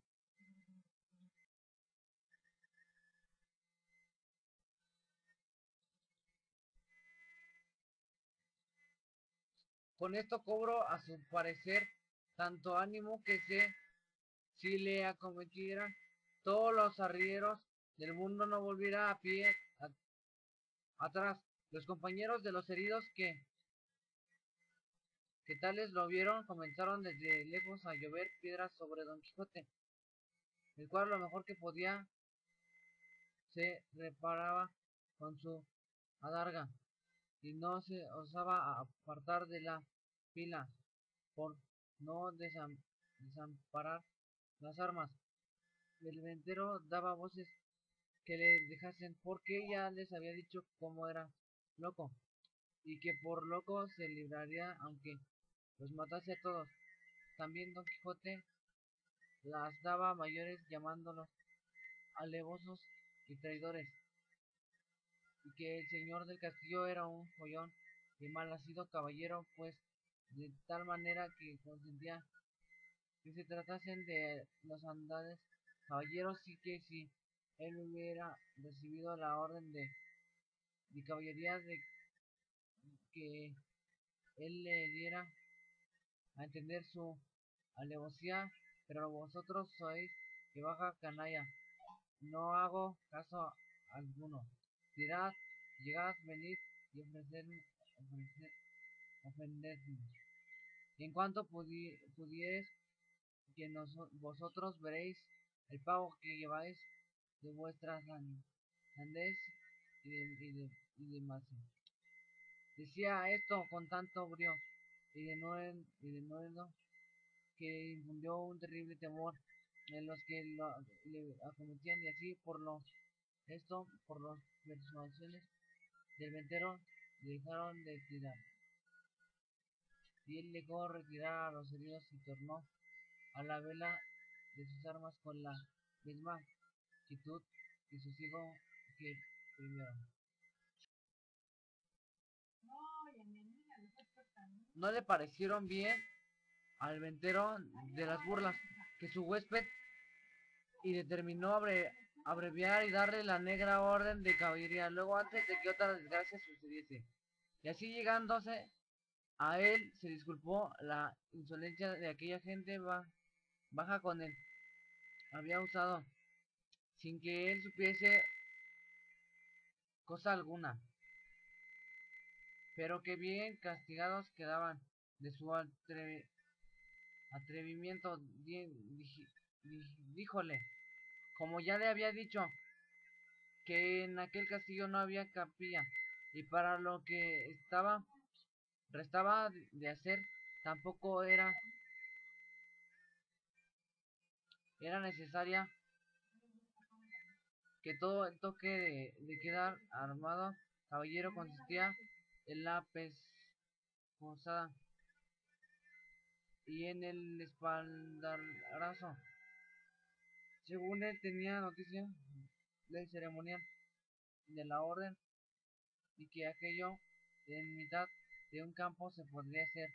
Con esto cobro a su parecer tanto ánimo que si le acometieran todos los arrieros del mundo no volviera a pie atrás. Los compañeros de los heridos que tales lo vieron comenzaron desde lejos a llover piedras sobre Don Quijote, el cual lo mejor que podía se reparaba con su adarga y no se osaba apartar de la fila por no desamparar las armas. El ventero daba voces que le dejasen porque ya les había dicho cómo era loco y que por loco se libraría aunque los matase a todos. También Don Quijote las daba mayores llamándolos alevosos y traidores, y que el señor del castillo era un follón y mal nacido caballero, pues de tal manera que consentía que se tratasen de los andares caballeros, y que si él hubiera recibido la orden de caballería de que él le diera a entender su alevosía, pero vosotros sois que baja canalla, no hago caso alguno. Tirad, llegad, venid y ofendedme. Y en cuanto pudieres, que vosotros veréis el pago que lleváis de vuestras sandez y de masa. Decía esto con tanto brío y de nuevo que infundió un terrible temor en los que le acometían, y así por las persuasiones del ventero le dejaron de tirar, y él dejó retirar a los heridos y tornó a la vela de sus armas con la misma actitud y sosiego que primero. No le parecieron bien al ventero de las burlas que su huésped, y determinó abreviar y darle la negra orden de caballería luego antes de que otra desgracia sucediese. Y así llegándose a él se disculpó la insolencia de aquella gente baja con él. Había usado sin que él supiese cosa alguna, pero que bien castigados quedaban de su atrevimiento. Díjole, como ya le había dicho, que en aquel castillo no había capilla, y para lo que restaba de hacer tampoco era necesaria que todo el toque de quedar armado caballero consistía en la pescozada y en el espaldarazo. Según él tenía noticia del ceremonial de la orden, y que aquello en mitad de un campo se podría hacer,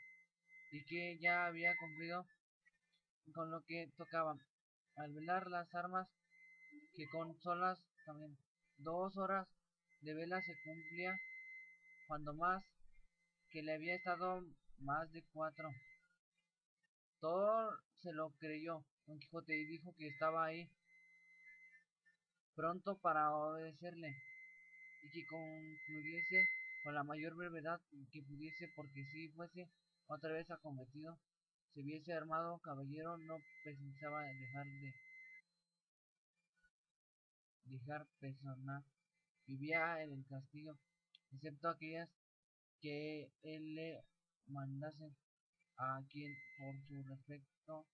y que ya había cumplido con lo que tocaba, al velar las armas, que con solas también 2 horas de vela se cumplía, cuando más que le había estado más de 4. Todo se lo creyó Don Quijote y dijo que estaba ahí pronto para obedecerle, y que concluyese con la mayor brevedad que pudiese, porque si fuese otra vez acometido, se hubiese armado caballero, no pensaba dejar persona vivía en el castillo, excepto aquellas que él le mandase, a quien por su respecto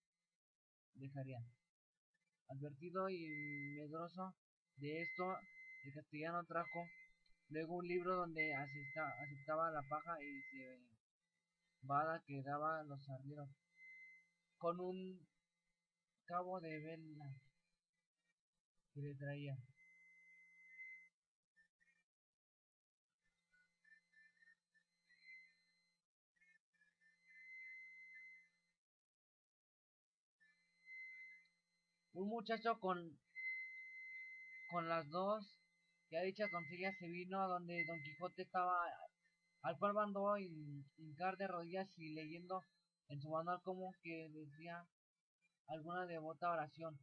dejarían. Advertido y medroso de esto, El castellano trajo luego un libro donde aceptaba la paja y cebada que daba los arrieros, con un cabo de vela que le traía. Un muchacho con las dos ya dichas doncellas se vino a donde Don Quijote estaba, al cual mandó hincar de rodillas y leyendo en su manual como que decía alguna devota oración.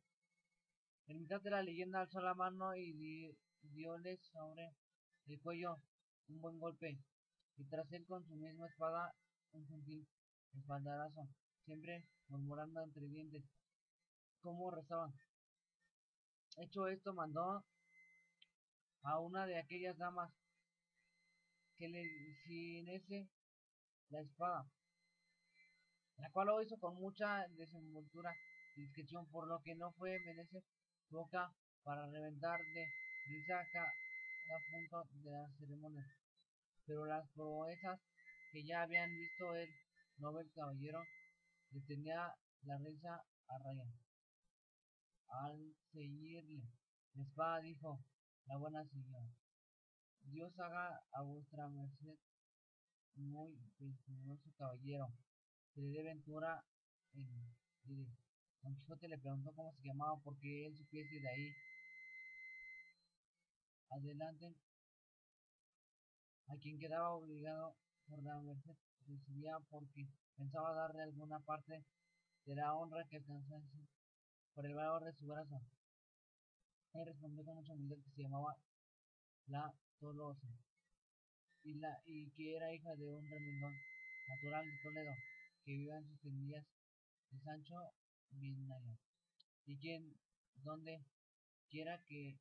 En mitad de la leyenda alzó la mano y diole sobre el cuello un buen golpe, y tras él con su misma espada un gentil espaldarazo, siempre murmurando entre dientes, como rezaban. Hecho esto, mandó a una de aquellas damas que le ciñese la espada, la cual lo hizo con mucha desenvoltura y discreción, por lo que no fue menester su boca para reventar de risa cada punto de la ceremonia. Pero las proezas que ya habían visto el noble caballero le tenía la risa a raya. Al ceñirle la espada dijo la buena señora: Dios haga a vuestra merced muy venturoso caballero, que le dé ventura en ir. Don Quijote le preguntó cómo se llamaba, porque él supiese de ahí adelante a quien quedaba obligado por la merced recibía, porque pensaba darle alguna parte de la honra que alcanzase por el valor de su brazo. Él respondió con mucha humildad que se llamaba la Tolosa y que era hija de un remendón natural de Toledo, que vivía en sus semillas de Sancho Vinaya, y quien, donde quiera que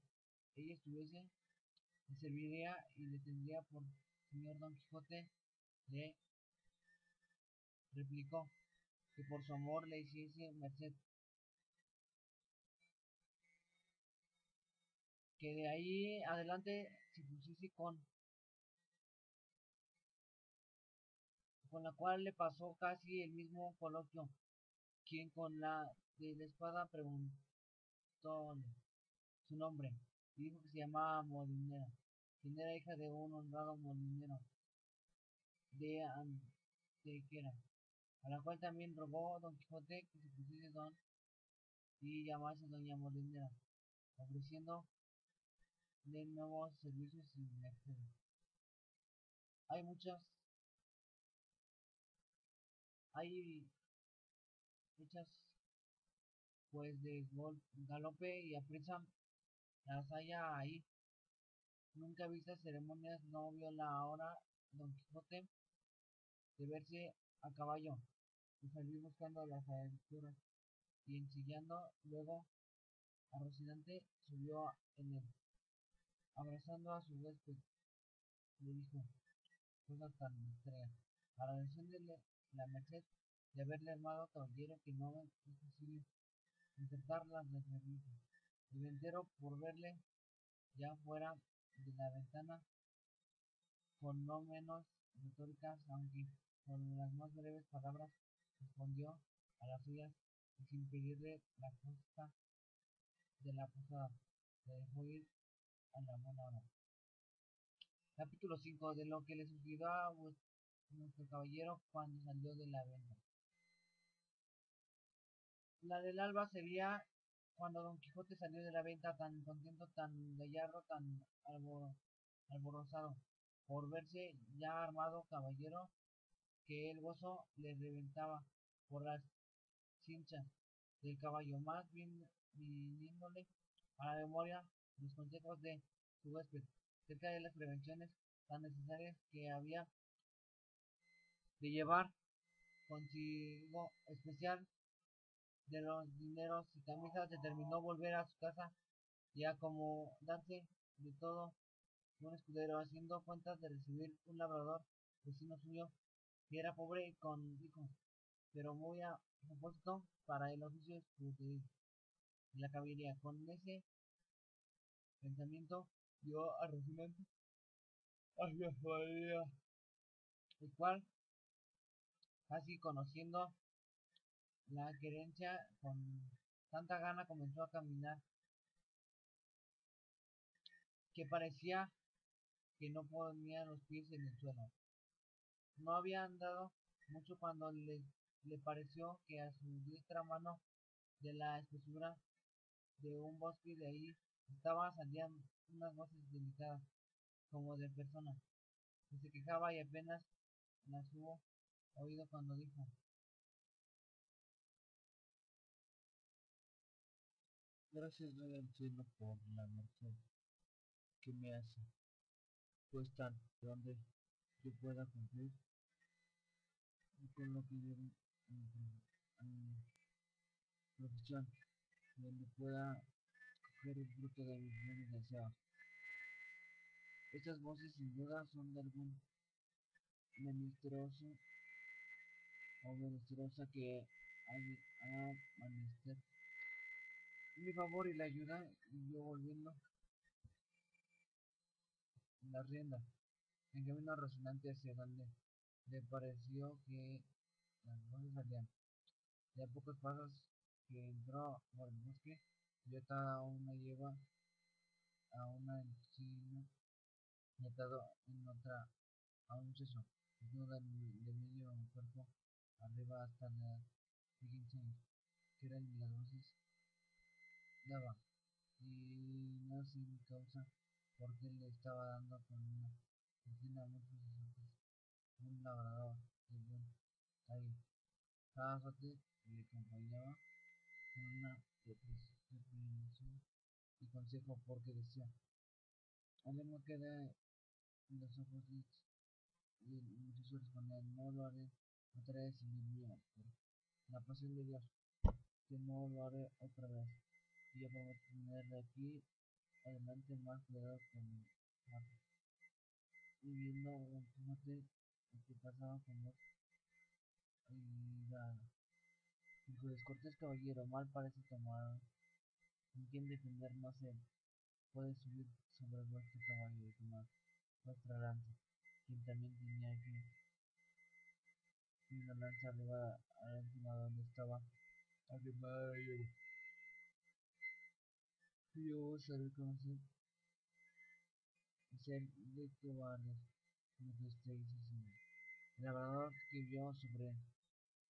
ella estuviese, le serviría y le tendría por señor. Don Quijote le replicó que por su amor le hiciese merced, que de ahí adelante se pusiese con la cual le pasó casi el mismo coloquio, quien con la de la espada preguntóle su nombre, y dijo que se llamaba Molinera, quien era hija de un honrado molinero de Antequera, a la cual también rogó Don Quijote que se pusiese don y llamase Doña Molinera, ofreciendo de nuevos servicios y mercedes. Hay muchas, hay muchas, pues de galope y aprisa las haya ahí. Nunca vistas ceremonias no vio la hora Don Quijote de verse a caballo y salir buscando las aventuras, y ensillando luego a Rocinante subió en él, abrazando a su huésped, le dijo cosas tan extrañas, agradeciéndole la merced de haberle armado caballero, que no es posible intentar las de servicio. El ventero, por verle ya fuera de la ventana, con no menos retóricas, aunque con las más breves palabras, respondió a las suyas, y sin pedirle la costa de la posada, le dejó ir a la buena hora. Capítulo 5. De lo que le sucedió a nuestro caballero cuando salió de la venta. La del alba sería cuando Don Quijote salió de la venta, tan contento, tan gallardo, tan alborozado, por verse ya armado caballero, que el gozo le reventaba por las cinchas del caballo, más bien viniéndole a la memoria los consejos de su huésped cerca de las prevenciones tan necesarias que había de llevar consigo, especial de los dineros y camisas. Determinó volver a su casa y acomodarse de todo un escudero, haciendo cuentas de recibir un labrador vecino suyo, que era pobre y con hijos, pero muy a propósito para el oficio de la caballería. Con ese pensamiento dio a Rocinante hacia su aldea, el cual, casi conociendo la querencia, con tanta gana comenzó a caminar que parecía que no ponía los pies en el suelo. No había andado mucho cuando le pareció que a su diestra mano, de la espesura de un bosque de ahí, salían unas voces delicadas, como de persona, que se quejaba y apenas las hubo oído cuando dijo: Gracias doy al cielo por la merced que me hace, pues tan donde yo pueda cumplir y con lo que llevo en mi profesión, donde pueda coger el fruto de mis bienes deseados. Estas voces sin duda son de algún menesteroso o menesterosa que ha menester mi favor y la ayuda, y yo volviendo la rienda, en camino resonante hacia donde le pareció que las voces salían. De a pocos pasos que entró por el bosque, vio atada a una yegua, a una encina, y atado en otra a un seso, desnuda de medio cuerpo arriba hasta la edad de 15 años, que eran las voces daba, y no sin causa, porque le estaba dando con una encina muchos azotes, un labrador de buen talle. Cada azote le acompañaba con una reprensión y consejo, porque decía: "Ale no quede en los ojos de y el muchacho respondía: No lo haré otra vez, Señor mío, por la pasión de Dios, que no lo haré otra vez. Y yo prometo tener de aquí adelante más cuidado con mi parte". Y viendo Don Quijote el que pasaba con vos, y dijo: Descortés caballero, mal parece tomar, con quien defender no se puede subir sobre vuestro caballo y tomar vuestra lanza, quien también tenía que una lanza arriba a la encima donde estaba arrimada la yegua. Y yo os haré conocer y ser de cobardes lo que estéis haciendo. El labrador, que vio sobre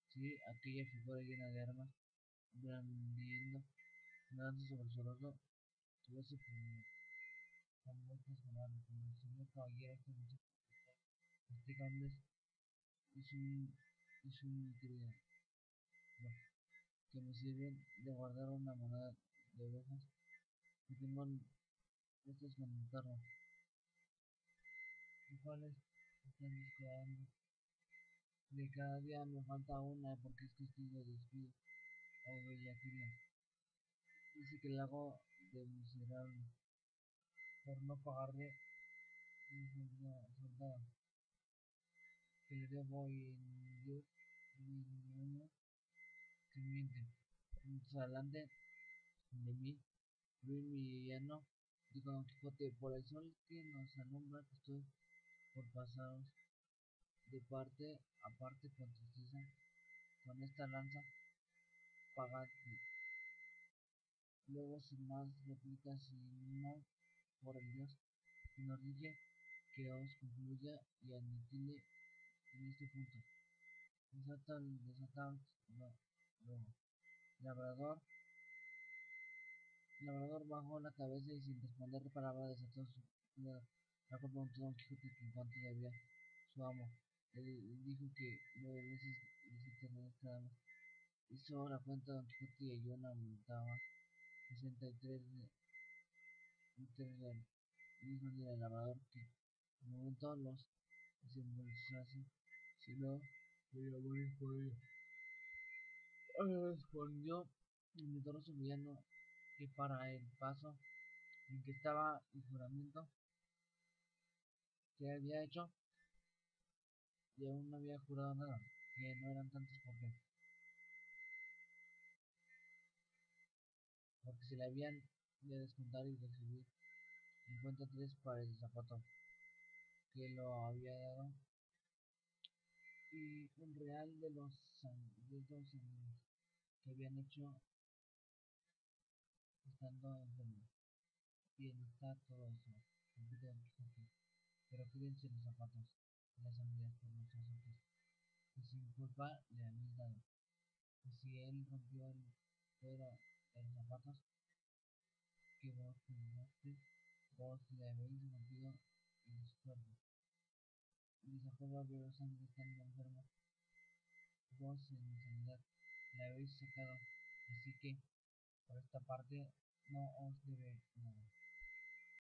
sí aquella figura llena de armas, blandiendo una lanza sobre su rostro, tuvo ese primero, con muchas palabras, como el señor caballero, este muchacho, este grande es un criado, que me sirven de guardar una moneda de ovejas, y tengo estos con el carro, los cuales están descuidando. De cada día me falta una, porque es cuestión de descuido o bellaquería. Dice que le hago de miserable por no pagarle mi soldado, que le debo, y en Dios mi uno que miente. Más adelante de mí, Luis Villano, dijo Don Quijote: Por el sol que nos alumbra, que estoy por pasaros de parte a parte con tristeza, con esta lanza pagad. Luego, sin más réplicas, sino por el Dios que nos rige, que os concluya y aniquile en este punto. Desataos luego. Labrador, Labrador bajó la cabeza y sin responder palabra desató su cuidado. La cual preguntó Don Quijote que en cuanto debía su amo. Él dijo que 9 veces les tenía cada mes. Hizo la cuenta Don Quijote y halló una multaba 63 reales. Dijo el labrador que al momento los desembolsase, si no podía morir por ello. Respondió el medroso villano que para el paso en que estaba el juramento que había hecho, y aún no había jurado nada, que no eran tantos, porque se le habían de descontar y recibir encuentra 3 pares de zapatos que lo había dado y un real de los dos que habían hecho estando enfermo. Bien, está todo eso, repite Don Quijote, pero quédense los zapatos y las sandalias por los azotes que sin culpa le habéis dado. Y si él rompió el cuero de los zapatos que vos juzgaste, vos le habéis rompido los cuernos. Y sacó barbero sangre estando enfermo, vos en sanidad le habéis sacado, así que por esta parte no os debe nada.